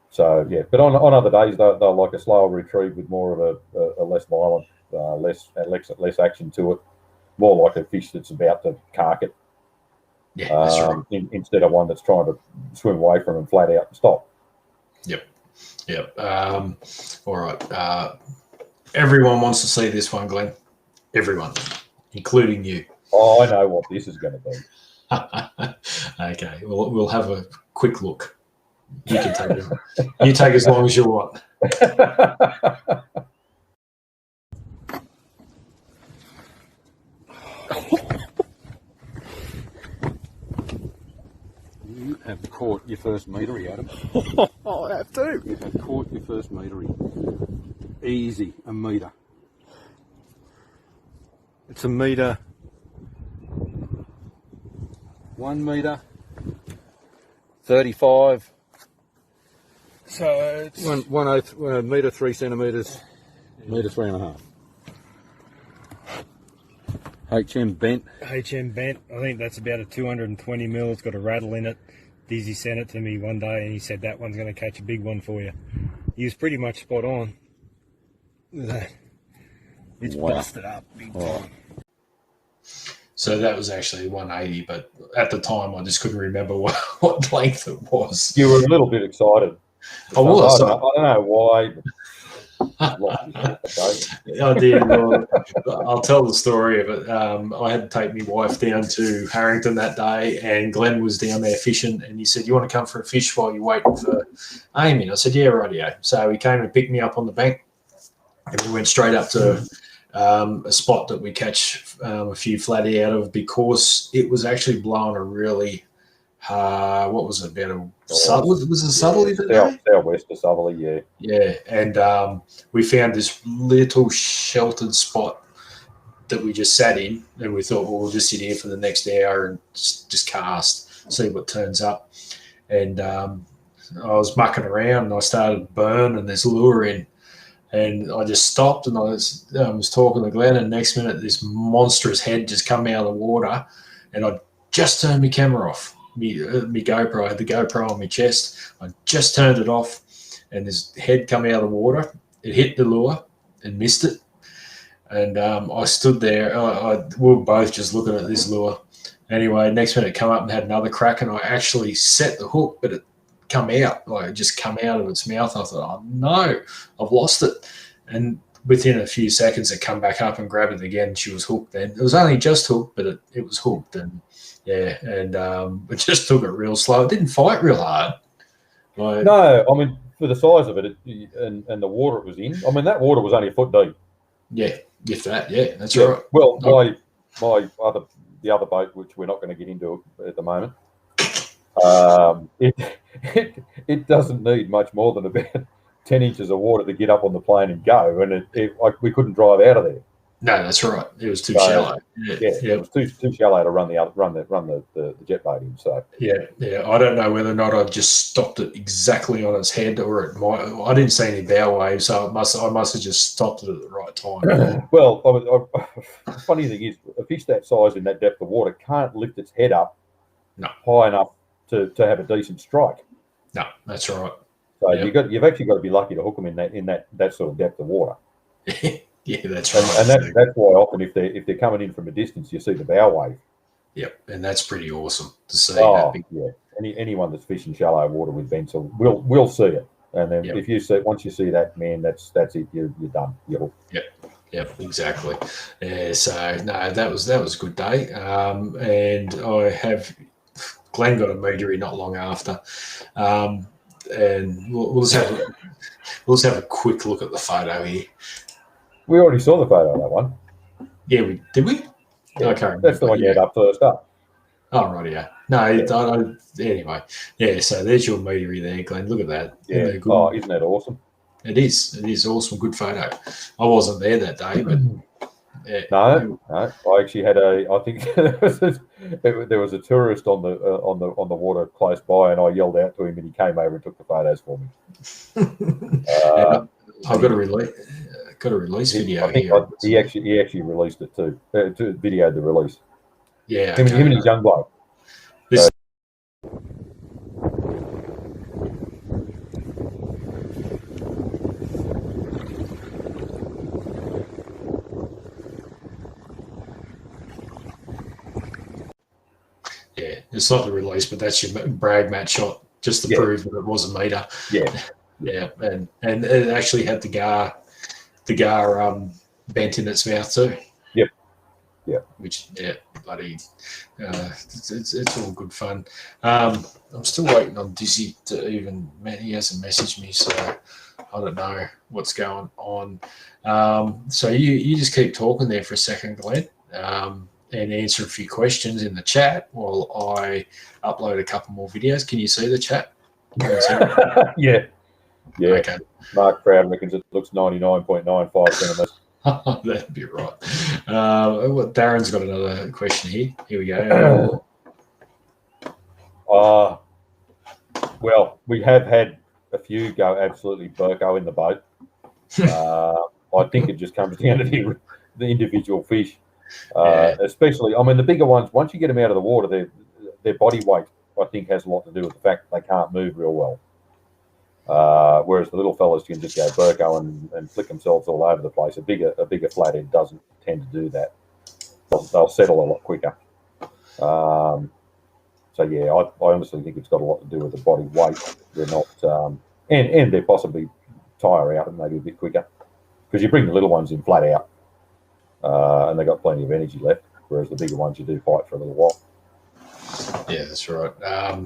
So yeah, but on other days they'll like a slower retrieve with more of a less violent, less action to it, more like a fish that's about to cark it. Yeah, that's right. Instead of one that's trying to swim away from and flat out and stop. Yep. All right. Everyone wants to see this one, Glenn. Everyone, including you. Oh, I know what this is going to be. Okay, we'll have a quick look. You can take it. You take as long as you want. You have caught your first metery, Adam. I have to. You have caught your first metery. Easy, a metre. It's a metre. 1 metre. 35. So it's one metre 3 centimetres. Metre 3.5. HM bent. HM bent. I think that's about a 220 mil. It's got a rattle in it. Dizzy sent it to me one day and he said that one's going to catch a big one for you. He was pretty much spot on with that. It's busted up big time. So that was actually 180, but at the time I just couldn't remember what length it was. You were a little bit excited. I was. I don't know why. I did. I'll tell the story of it. I had to take my wife down to Harrington that day, and Glenn was down there fishing, and he said, "You want to come for a fish while you're waiting for Amy?" I said, "Yeah, rightio." So he came and picked me up on the bank, and we went straight up to a spot that we catch a few flathead out of, because it was actually blowing a really what was it, about a was it southerly today? Southwest of southerly, yeah. And we found this little sheltered spot that we just sat in, and we thought, well, we'll just sit here for the next hour and just cast, see what turns up. And I was mucking around and I started to burn and there's lure in. And I just stopped and I was talking to Glenn, and next minute this monstrous head just come out of the water, and I just turned my camera off. Me GoPro, I had the GoPro on my chest. I just turned it off, and this head come out of the water. It hit the lure and missed it. And I stood there. We were both just looking at this lure. Anyway, next minute it come up and had another crack, and I actually set the hook, but it come out, like it just come out of its mouth. I thought, oh no, I've lost it. And within a few seconds it come back up and grabbed it again. She was hooked then. It was only just hooked, but it was hooked. And yeah, and it just took it real slow. It didn't fight real hard. No, I mean, for the size of it, and the water it was in, I mean, that water was only a foot deep. Yeah, if that, yeah, that's right. Well, the other boat, which we're not going to get into at the moment, it doesn't need much more than about 10 inches of water to get up on the plane and go, and we couldn't drive out of there. No, that's right. It was too shallow. It was too shallow to run the jet boat in. So yeah. I don't know whether or not I just stopped it exactly on its head, or it might. I didn't see any bow waves, so I must have just stopped it at the right time. Well, the funny thing is, a fish that size in that depth of water can't lift its head up No. high enough to have a decent strike. No, that's right. So Yep. you've actually got to be lucky to hook them in that sort of depth of water. Yeah, that's right. And that's why often if they're coming in from a distance, you see the bow wave. Yep, and that's pretty awesome to see. That big... yeah. Anyone that's fishing shallow water with bents will see it. And then Yep. if you once you see that, man, that's it. You're done. You're hooked. Yep, exactly. Yeah, so no, that was a good day. And Glenn got a metery not long after. And we'll just have a quick look at the photo here. We already saw the photo of that one. Yeah, did we? Yeah, I can't remember. that's the one you had up first up. Oh, right, yeah. No, anyway. Yeah, so there's your metery there, Glenn. Look at that. Yeah. Oh, isn't that awesome? It is. It is awesome. Good photo. I wasn't there that day, but yeah. No. I actually had I think there was a tourist on the water close by, and I yelled out to him, and he came over and took the photos for me. I've got a release video here. He actually released it too. Videoed the release. Yeah, him and his young bloke. Yeah, it's not the release, but that's your brag mat shot just to prove that it was a meter. Yeah, yeah, and it actually had the gar bent in its mouth too. Yep. Which bloody, it's all good fun. I'm still waiting on Dizzy to even. Man, he hasn't messaged me, so I don't know what's going on. So you just keep talking there for a second, Glenn. And answer a few questions in the chat while I upload a couple more videos. Can you see the chat? Yeah. Okay. Mark Proud reckons it looks 99.95 centimetres. That'd be right. Darren's got another question here. Here we go. Well, we have had a few go absolutely burko in the boat. I think it just comes down to the individual fish. Especially, I mean, the bigger ones, once you get them out of the water, their body weight, I think, has a lot to do with the fact that they can't move real well. Whereas the little fellas can just go burko and flick themselves all over the place. A bigger flathead doesn't tend to do that. They'll settle a lot quicker. So yeah, I honestly think it's got a lot to do with the body weight. They're not, and they possibly tire out and maybe a bit quicker because you bring the little ones in flat out. And they got plenty of energy left, whereas the bigger ones you do fight for a little while. Yeah, that's right. I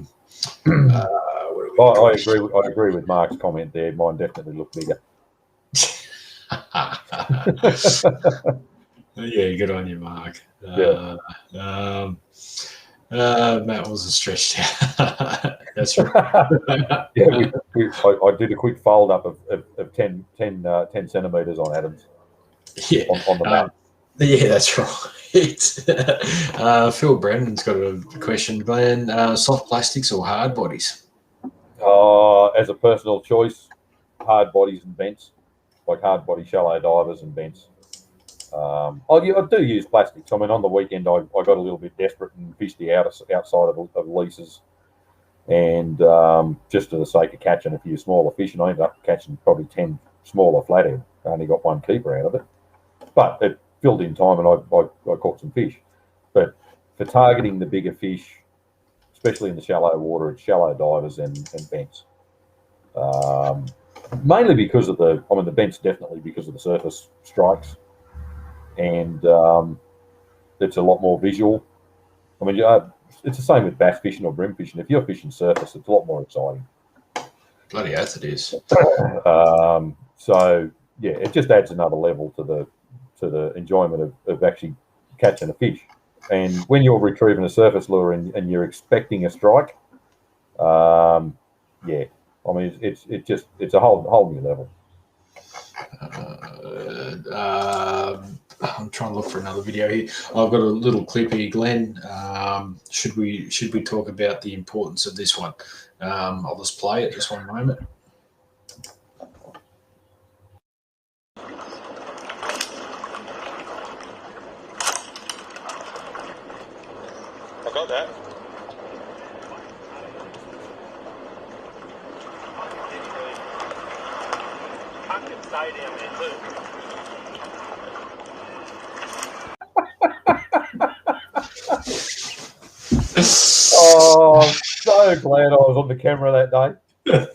agree with Mark's comment there. Mine definitely look bigger. Yeah, good on you, Mark. Matt wasn't stretched out. That's right. Yeah, I did a quick fold up of 10 centimetres on Adams. Yeah, on the map. Yeah, that's right. Phil Brennan's got a question, Glenn. Soft plastics or hard bodies? As a personal choice, hard bodies and bents, like hard body shallow divers and bents. I do use plastics. I mean, on the weekend, I got a little bit desperate and fished the outside of leases, and just for the sake of catching a few smaller fish, and I ended up catching probably 10 smaller flathead. I only got one keeper out of it, but it filled in time, and I caught some fish. But for targeting the bigger fish, especially in the shallow water, it's shallow divers and bents. Mainly because of the bents definitely because of the surface strikes, and it's a lot more visual. I mean, it's the same with bass fishing or brim fishing. If you're fishing surface, it's a lot more exciting. Bloody oath it is. So yeah, it just adds another level to the enjoyment of actually catching a fish. And when you're retrieving a surface lure and you're expecting a strike, yeah, I mean it's a whole new level. I'm trying to look for another video here. I've got a little clip here, Glenn. Should we talk about the importance of this one? I'll just play it just one moment. I got that. stay down there too. Oh, I'm so glad I was on the camera that day. Yeah.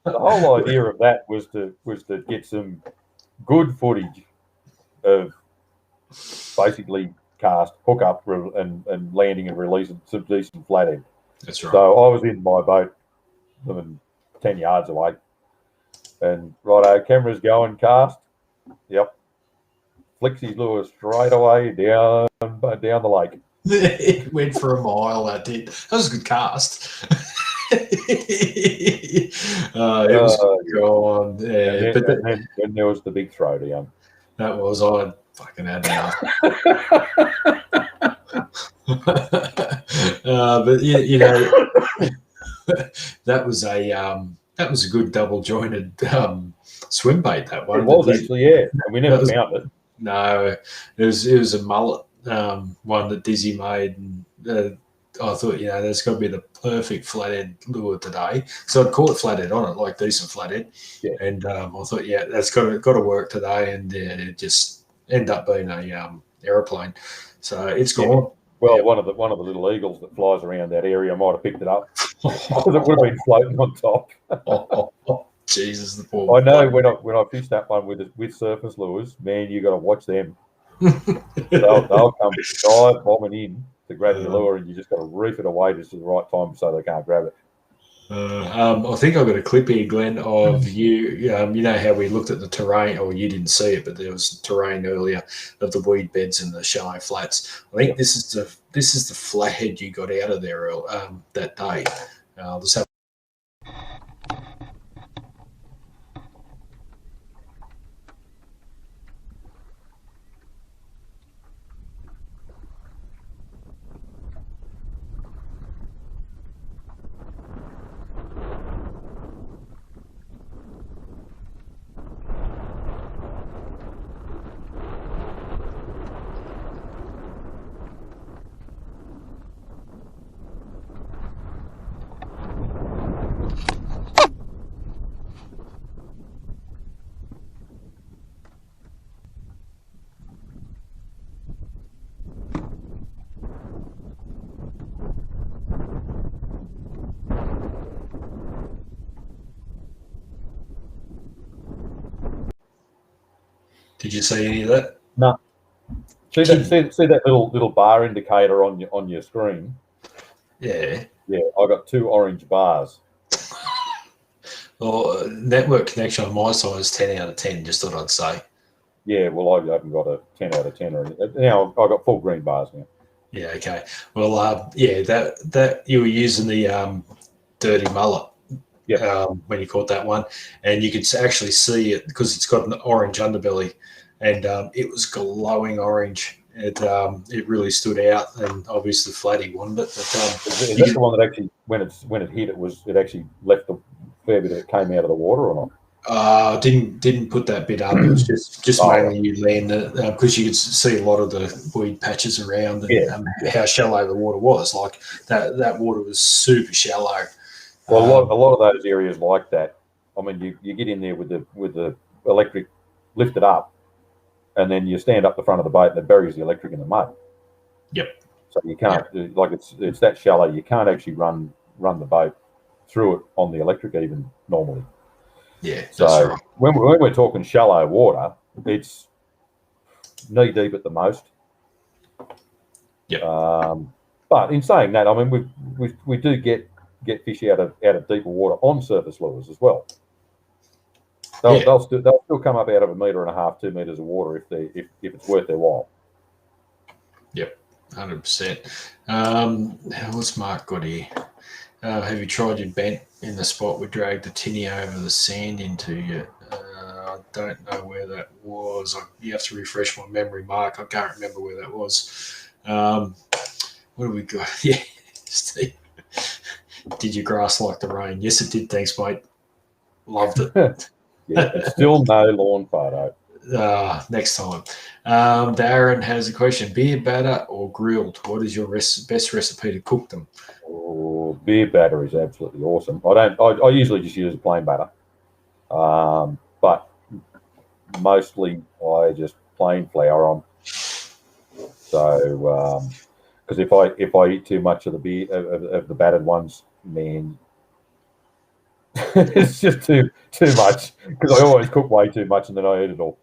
The whole idea of that was to get some good footage of basically cast, hook up, and landing and releasing some decent flathead. That's right. So I was in my boat, 10 yards away, and righto, camera's going, cast. Yep. Flicks his lure straight away down the lake. It went for a mile. That did. That was a good cast. It was gone. Yeah, then there was the big throwdown. That was, I fucking had enough. But yeah, you know, that was a good double jointed swim bait. That one. It was actually, yeah, and we never found it. No, it was a mullet one that Dizzy made, and I thought, you know, that's got to be the perfect flathead lure today. So I'd caught flathead on it, like decent flathead, and I thought, yeah, that's got to work today, and it just ended up being a aeroplane. So it's gone. Yeah. Well, one of the little eagles that flies around that area might have picked it up because it would have been floating on top. Jesus, the poor. I know when I fished that one with surface lures, man, you got to watch them. they'll come dive bombing in to grab your lure, and you just got to reef it away just at the right time so they can't grab it. I think I've got a clip here, Glenn, of you. You know how we looked at the terrain, or you didn't see it, but there was terrain earlier of the weed beds and the shallow flats. I think this is the flathead you got out of there that day. Let's have. Did you see any of that? No. See that little bar indicator on your screen? Yeah. Yeah, I got 2 orange bars. Well, network connection on my side is 10 out of 10. Just thought I'd say. Yeah, well, I haven't got a 10 out of 10 or anything. Now I've got 4 green bars now. Yeah. Okay. Well, yeah, that you were using the dirty mullet. Yeah. When you caught that one, and you could actually see it because it's got an orange underbelly, and it was glowing orange. It really stood out, and obviously Flatty wanted it. But is that the one that actually, when it hit, it actually left a fair bit that came out of the water or not? Didn't put that bit up. It was just mainly you land because you could see a lot of the weed patches around and how shallow the water was. Like that water was super shallow. Well, a lot of those areas like that. I mean, you get in there with the electric lifted up, and then you stand up the front of the boat, and it buries the electric in the mud. Yep. So you can't like it's that shallow. You can't actually run the boat through it on the electric even normally. Yeah. So that's right. when we're talking shallow water, it's knee deep at the most. Yeah. But in saying that, I mean we do get fish out of deeper water on surface lures as well. They'll still come up out of 1.5 meters, 2 meters of water if it's worth their while. Yep, 100%. What's Mark got here? Have you tried your bent in the spot we dragged the tinny over the sand into yet? I don't know where that was. You have to refresh my memory, Mark. I can't remember where that was. What have we got? Yeah, Steve. Did your grass like the rain? Yes, it did. Thanks, mate. Loved it. Yeah, still no lawn photo. Next time. Darren has a question. Beer batter or grilled? What is your best recipe to cook them? Oh, Well, beer batter is absolutely awesome. I usually just use a plain batter, but mostly I just plain flour on. So because if I eat too much of the beer of the battered ones, man, it's just too much. Because I always cook way too much and then I eat it all.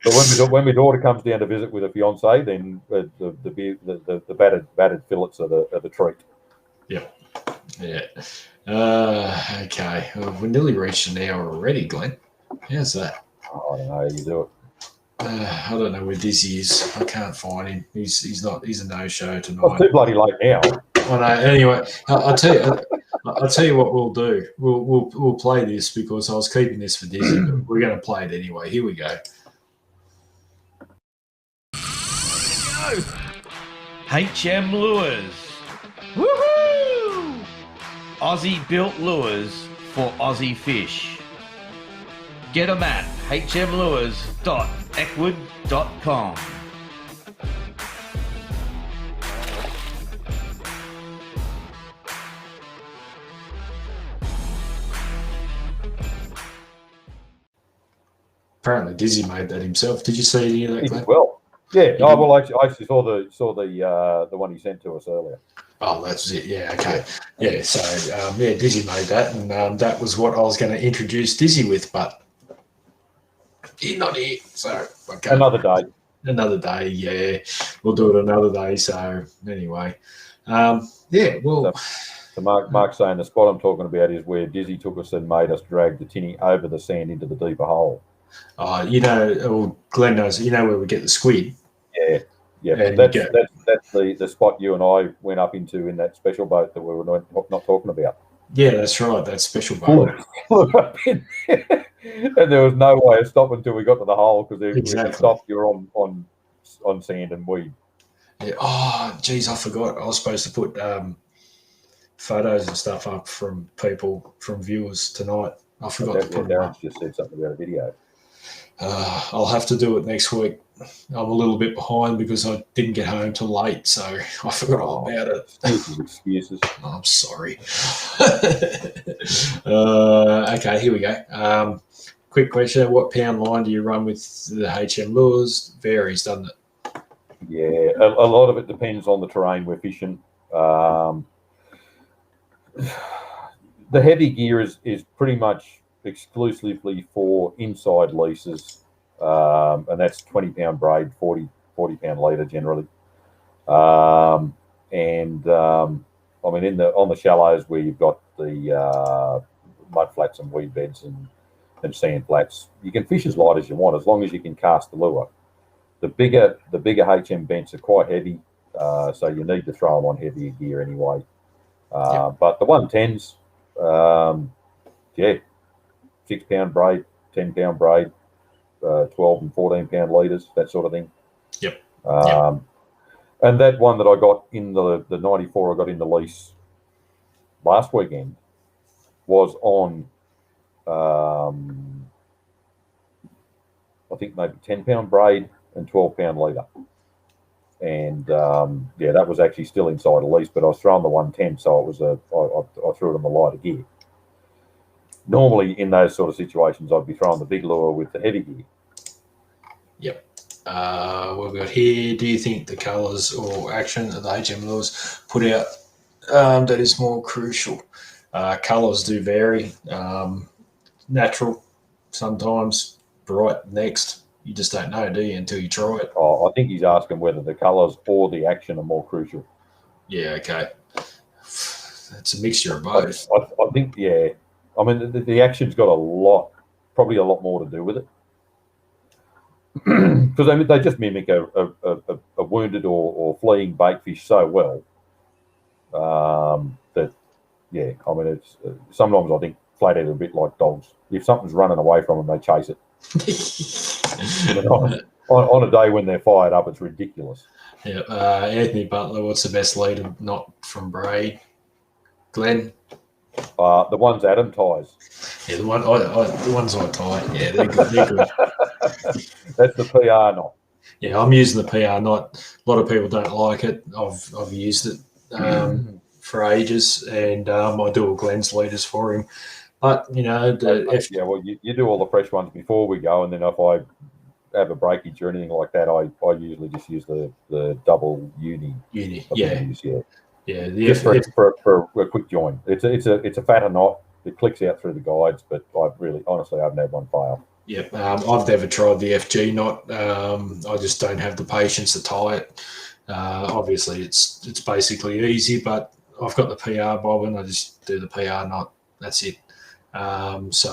But when my daughter comes down to visit with a fiance, then the battered fillets are the treat. Yep. Yeah. Okay. Well, we nearly reached an hour already, Glenn. How's that? I don't know how you do it. I don't know where Dizzy is. I can't find him. He's not. He's a no-show tonight. Well, it's too bloody late now. I know. Anyway, I'll tell you what we'll do. We'll play this because I was keeping this for Dizzy, but we're going to play it anyway. Here we go. HM Lures. Woohoo! Aussie built lures for Aussie fish. Get them at hmlures.eckwood.com. Apparently, Dizzy made that himself. Did you see any of that, He Glenn? did well. Yeah. Oh well, I actually saw the one he sent to us earlier. Oh, that's it. Yeah. Okay. Yeah. So Dizzy made that, and that was what I was going to introduce Dizzy with, but he's not here. So okay. Another day. Another day. Yeah, we'll do it another day. So anyway, yeah. Well, So Mark's saying the spot I'm talking about is where Dizzy took us and made us drag the tinny over the sand into the deeper hole. Glenn knows. You know where we get the squid. Yeah. And That's the spot you and I went up into in that special boat that we were not talking about. Yeah, that's right. That special boat. Up in there. And there was no way of stopping until we got to the hole because if you stopped, you're on sand and weed. Yeah. Oh, geez, I forgot. I was supposed to put photos and stuff up from people, from viewers tonight. I forgot to put them up. Just said something about a video. I'll have to do it next week. I'm a little bit behind because I didn't get home till late, so I forgot all about it. Excuses. Oh, I'm sorry. Okay, here we go. Quick question. What pound line do you run with the HM lures? Varies, doesn't it? Yeah, a lot of it depends on the terrain we're fishing. The heavy gear is pretty much exclusively for inside leases, and that's 20-pound braid, 40-pound leader generally. I mean, on the shallows where you've got the mud flats and weed beds and sand flats, you can fish as light as you want as long as you can cast the lure. The bigger HM bents are quite heavy, so you need to throw them on heavier gear anyway. But the 110s, 6-pound braid, 10-pound braid, 12 and 14-pound leaders, that sort of thing. Yep. And that one that I got in the 94, I got in the lease last weekend, was on, I think maybe 10-pound braid and 12-pound leader. And that was actually still inside a lease, but I was throwing the 110, so it was I threw it on the lighter gear. Normally, in those sort of situations, I'd be throwing the big lure with the heavy gear. Yep. What we've got here, do you think the colours or action that the HM lures put out that is more crucial? Colours do vary. Natural, sometimes, bright next. You just don't know, do you, until you try it? Oh, I think he's asking whether the colours or the action are more crucial. Yeah, okay. It's a mixture of both. I think, yeah. I mean, the action's got probably a lot more to do with it. Because I mean, they just mimic a wounded or fleeing bait fish so well that, yeah, I mean, it's sometimes I think flathead are a bit like dogs. If something's running away from them, they chase it. on a day when they're fired up, it's ridiculous. Yeah, Anthony Butler, what's the best leader not from braid? Glenn? The ones Adam ties. Yeah, the ones I tie. Yeah, they're good. They're good. That's the PR knot. Yeah, I'm using the PR knot. A lot of people don't like it. I've used it. for ages, and I do all Glenn's leaders for him. But Yeah, well, you do all the fresh ones before we go, and then if I have a breakage or anything like that, I usually just use the double uni. Yeah. Just for a quick join. It's a fatter knot. It clicks out through the guides, but honestly, I haven't had one fail. Yep, I've never tried the FG knot. I just don't have the patience to tie it. Obviously, it's basically easy, but I've got the PR bobbin. I just do the PR knot. That's it. What's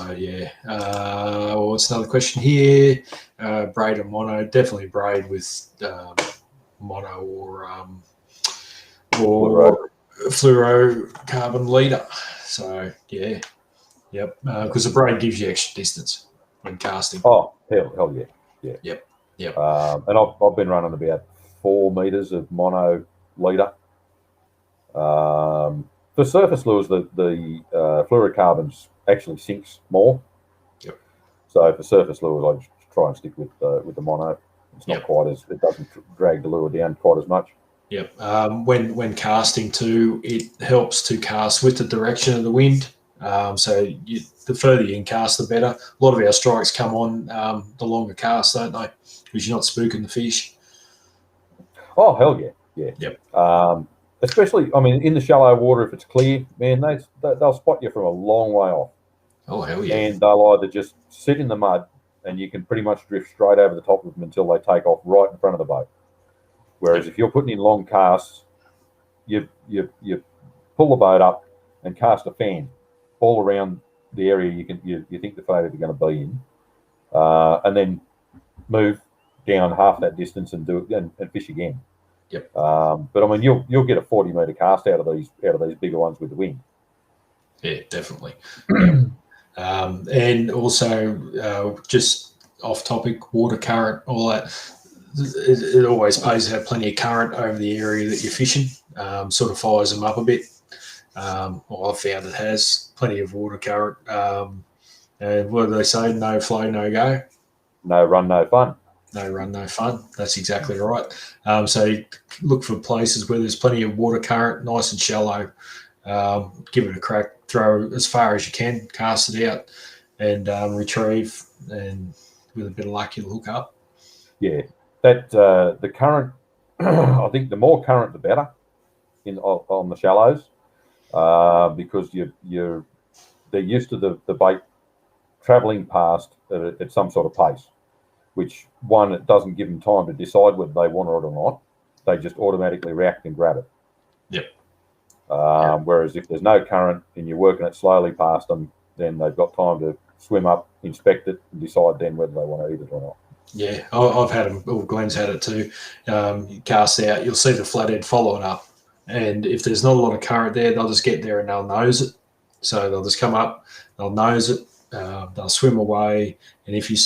another question here? Braid and mono. Definitely braid with mono or fluorocarbon leader. So yeah, yep. Because the braid gives you extra distance when casting. Oh hell yeah. Yep. And I've been running about 4 meters of mono leader. For surface lures, the fluorocarbons actually sinks more. Yep. So for surface lures, I just try and stick with the mono. It's not quite as, it doesn't drag the lure down quite as much. Yep. When casting too, it helps to cast with the direction of the wind. The further you can cast, the better. A lot of our strikes come on the longer cast, don't they? Because you're not spooking the fish. Oh hell yeah. Yep. Especially, I mean, in the shallow water, if it's clear, man, they'll spot you from a long way off. Oh hell yeah. And they'll either just sit in the mud, and you can pretty much drift straight over the top of them until they take off right in front of the boat. Whereas if you're putting in long casts, you pull the boat up and cast a fan all around the area you think the flathead are going to be in, and then move down half that distance and do it and fish again. Yep. But I mean, you'll get a 40-meter cast out of these bigger ones with the wind. Yeah, definitely. And also, just off topic, water current, all that. It always pays to have plenty of current over the area that you're fishing. Sort of fires them up a bit. I've found it has plenty of water current. And what do they say? No flow, no go. No run, no fun. No run, no fun. That's exactly right. So look for places where there's plenty of water current, nice and shallow. Give it a crack. Throw as far as you can. Cast it out and retrieve. And with a bit of luck, you'll hook up. Yeah, that the current. I think the more current, the better on the shallows, because they're used to the bait travelling past at some sort of pace. Which one, it doesn't give them time to decide whether they want it or not. They just automatically react and grab it. Yep. Whereas if there's no current and you're working it slowly past them, then they've got time to swim up, inspect it, and decide then whether they want to eat it or not. Yeah, I've had them. Well, Glenn's had it too. You cast out, you'll see the flathead follow it up. And if there's not a lot of current there, they'll just get there and they'll nose it. So they'll just come up, they'll nose it, they'll swim away, and if you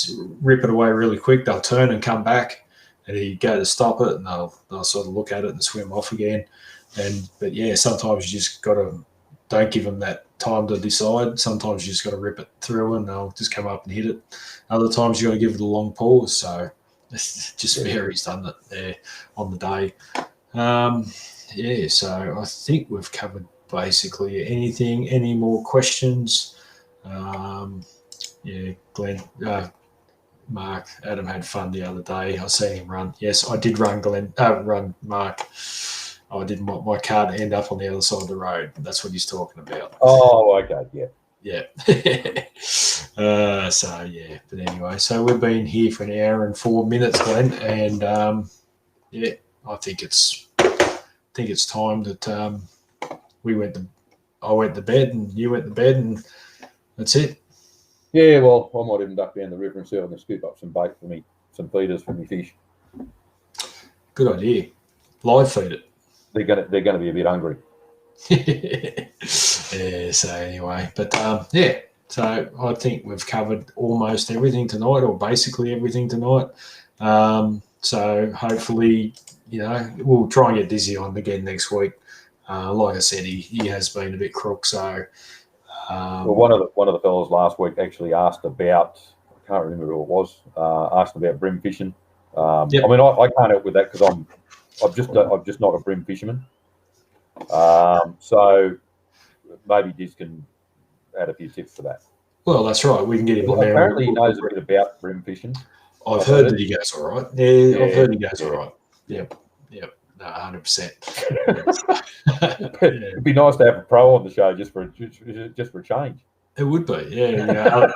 rip it away really quick, they'll turn and come back, and you go to stop it, and they'll sort of look at it and swim off again. But yeah, sometimes you just don't give them that time to decide. Sometimes you just got to rip it through, and they'll just come up and hit it. Other times you got to give it a long pause. So it just varies, doesn't it? There on the day. So I think we've covered basically anything. Any more questions? Glenn, Mark, Adam had fun the other day. I seen him run. Yes, I did run run Mark. I did my car to end up on the other side of the road. That's what he's talking about. Oh, okay, yeah. Yeah. But anyway, so we've been here for 1 hour and 4 minutes, Glenn, and I think it's time that I went to bed and you went to bed, and that's it. Yeah, well, I might even duck down the river and see if I can scoop up some bait for me, some feeders for me fish. Good idea. Live feed it. They're gonna be a bit hungry. Yeah. So anyway, but so I think we've covered almost everything tonight, or basically everything tonight. So hopefully, we'll try and get Dizzy on again next week. Like I said, he has been a bit crook. So well, one of the fellows last week actually asked about, I can't remember who it was, asked about brim fishing. Yep. I mean, I can't help with that because I'm just not a brim fisherman. So So maybe Diz can add a few tips for that. Well, that's right. We can get him on there. Apparently, he knows a bit about bream fishing. I've heard that he goes all right. Yeah, I've heard he goes all right. Yep. No, 100%. It'd be nice to have a pro on the show just for a change. It would be, yeah.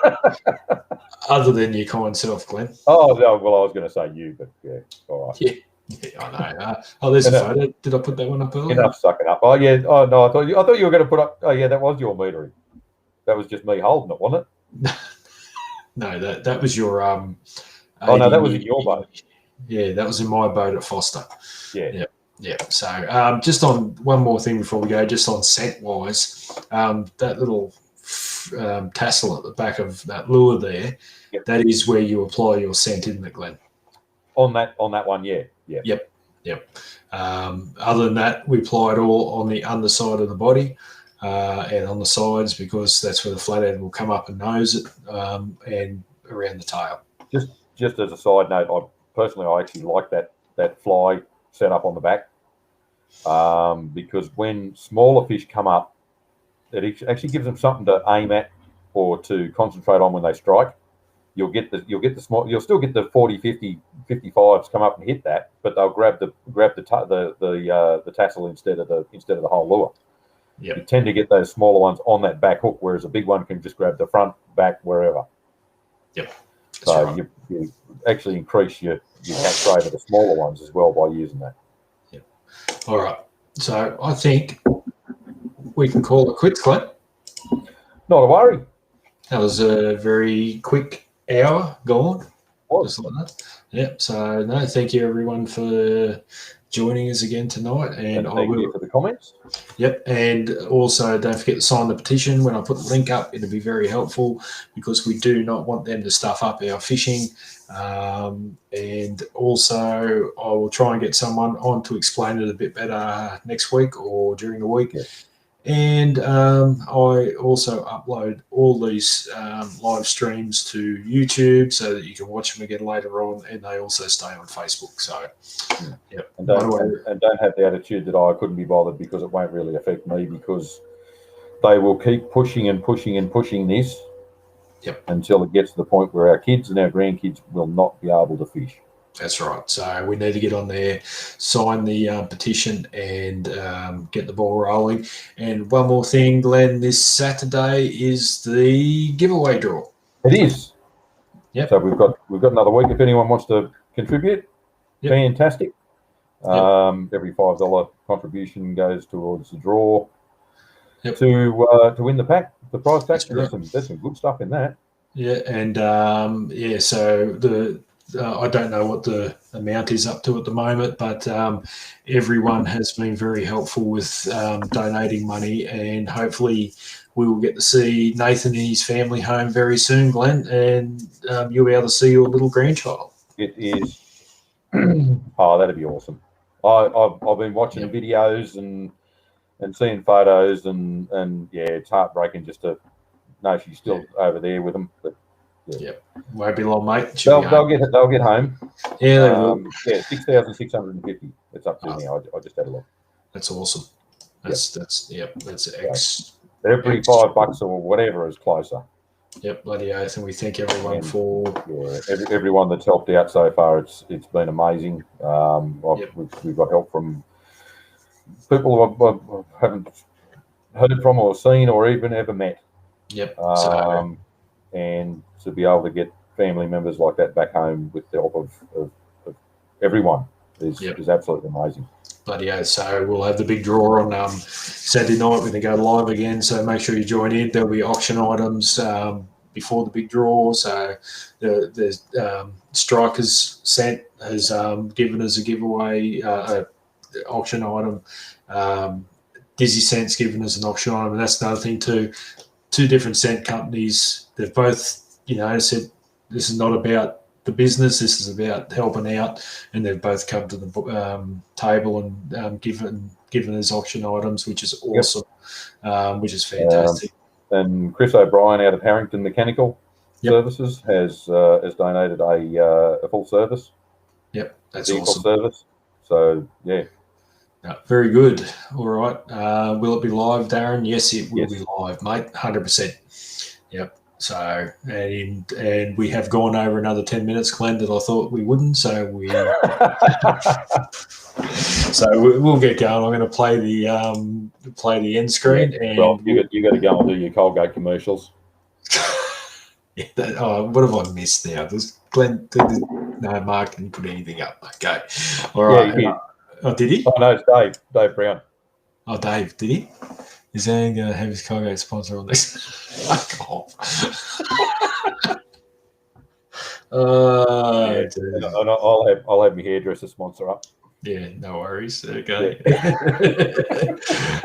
Other than your kind self, Glenn. Oh no, well, I was going to say you, but yeah, all right. Yeah, I know. There's a photo. Did I put that one up earlier? Enough sucking up. Oh yeah. Oh no, I thought you were going to put up. Oh yeah, that was your metering. That was just me holding it, wasn't it? No, that was your Oh no, that was in your boat. Yeah, that was in my boat at Foster. Yeah. So just on one more thing before we go, just on scent wise, that little tassel at the back of that lure there, that is where you apply your scent, isn't it, Glenn? On that one, yeah. Yep. Other than that, we apply it all on the underside of the body and on the sides, because that's where the flathead will come up and nose it, and around the tail. Just as a side note, I actually like that fly set up on the back, because when smaller fish come up, it actually gives them something to aim at or to concentrate on when they strike. You'll still get the 40, 50, 55s come up and hit that, but they'll grab the tassel instead of the whole lure. Yep. You tend to get those smaller ones on that back hook, whereas a big one can just grab the front, back, wherever. Yep. So right. you actually increase your catch rate of the smaller ones as well by using that. Yep. All right. So I think we can call it quits, Glenn. Not a worry. That was a very quick hour gone. Was. Just like that. Yep. So no, thank you everyone for joining us again tonight, and thank you for the comments. Yep, and also don't forget to sign the petition. When I put the link up, it'll be very helpful, because we do not want them to stuff up our fishing. And also, I will try and get someone on to explain it a bit better next week or during the week. Yeah. And I also upload all these live streams to YouTube so that you can watch them again later on, and they also stay on Facebook. So, yep. And don't have the attitude that I couldn't be bothered, because it won't really affect me, because they will keep pushing and pushing and pushing this until it gets to the point where our kids and our grandkids will not be able to fish. That's right. So we need to get on there, sign the petition, and get the ball rolling. And one more thing, Glenn, this Saturday is the giveaway draw. It is. Yep. So we've got another week. If anyone wants to contribute, fantastic. Every $5 contribution goes towards the draw to win the pack, the prize pack. There's some good stuff in that. Yeah, and so I don't know what the amount is up to at the moment, but everyone has been very helpful with donating money, and hopefully we will get to see Nathan and his family home very soon, Glenn, and you'll be able to see your little grandchild. It is. Oh, that'd be awesome. I've been watching videos and seeing photos, and yeah, it's heartbreaking just to know she's still over there with them, but. Yep, won't be long, mate. They'll get home. Yeah, they will. Yeah, 6,650. It's up to me. I just had a look. That's awesome. That's X. Every $5 or whatever is closer. Yep, bloody oath, and we thank everyone for everyone that's helped out so far. It's been amazing. We've got help from people who I haven't heard from or seen or even ever met. Yep. And to be able to get family members like that back home with the help of everyone is absolutely amazing. Bloody oath. So we'll have the big draw on Saturday night. We're going to go live again, so make sure you join in. There'll be auction items before the big draw. So there's Strikers Scent has given us a giveaway auction item. Dizzy Scent's given us an auction item, and that's another thing too. Two different scent companies. They've both, said this is not about the business. This is about helping out, and they've both come to the table and given us auction items, which is awesome, which is fantastic. And Chris O'Brien out of Harrington Mechanical Services has donated a full service. Yep, that's vehicle awesome. Service. So yeah. No, very good. All right. Will it be live, Darren? Yes, it will Yes. be live, mate. 100%. Yep. So, and we have gone over another 10 minutes, Glenn, that I thought we wouldn't. So we'll get going. I'm going to play the end screen, and well, you got to go and do your Colgate commercials. what have I missed now? Does Glenn? No, Mark didn't put anything up. Okay. All right. Yeah, Oh, did he? Oh no, it's Dave Brown. Oh, Dave, did he? Is Ian going to have his Colgate sponsor on this? Fuck off. And I'll have my hairdresser sponsor up. Yeah, no worries. Okay. Yeah.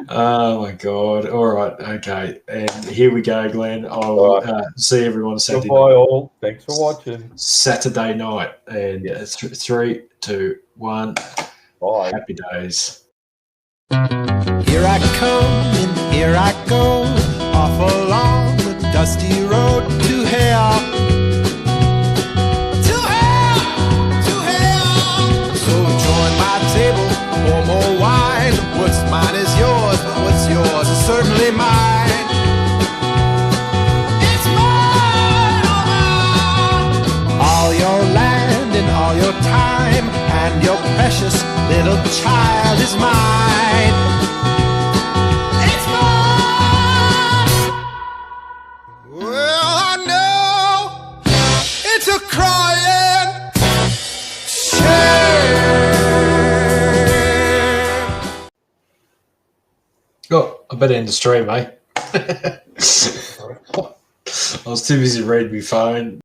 Oh my God. All right. Okay. And here we go, Glenn. I'll see everyone Saturday Goodbye, night. all. Thanks for watching. Saturday night. And 3, 2, 1. Bye. Happy days. Here I come and here I go, off along the dusty road to hell. To hell, to hell. So join my table, pour more wine. What's mine is yours, but what's yours is certainly mine. It's mine, oh mine. All your land and all your time, and your precious little child is mine. It's mine. Well, I know it's a crying shame. Oh, I better end the stream, eh? I was too busy reading my phone.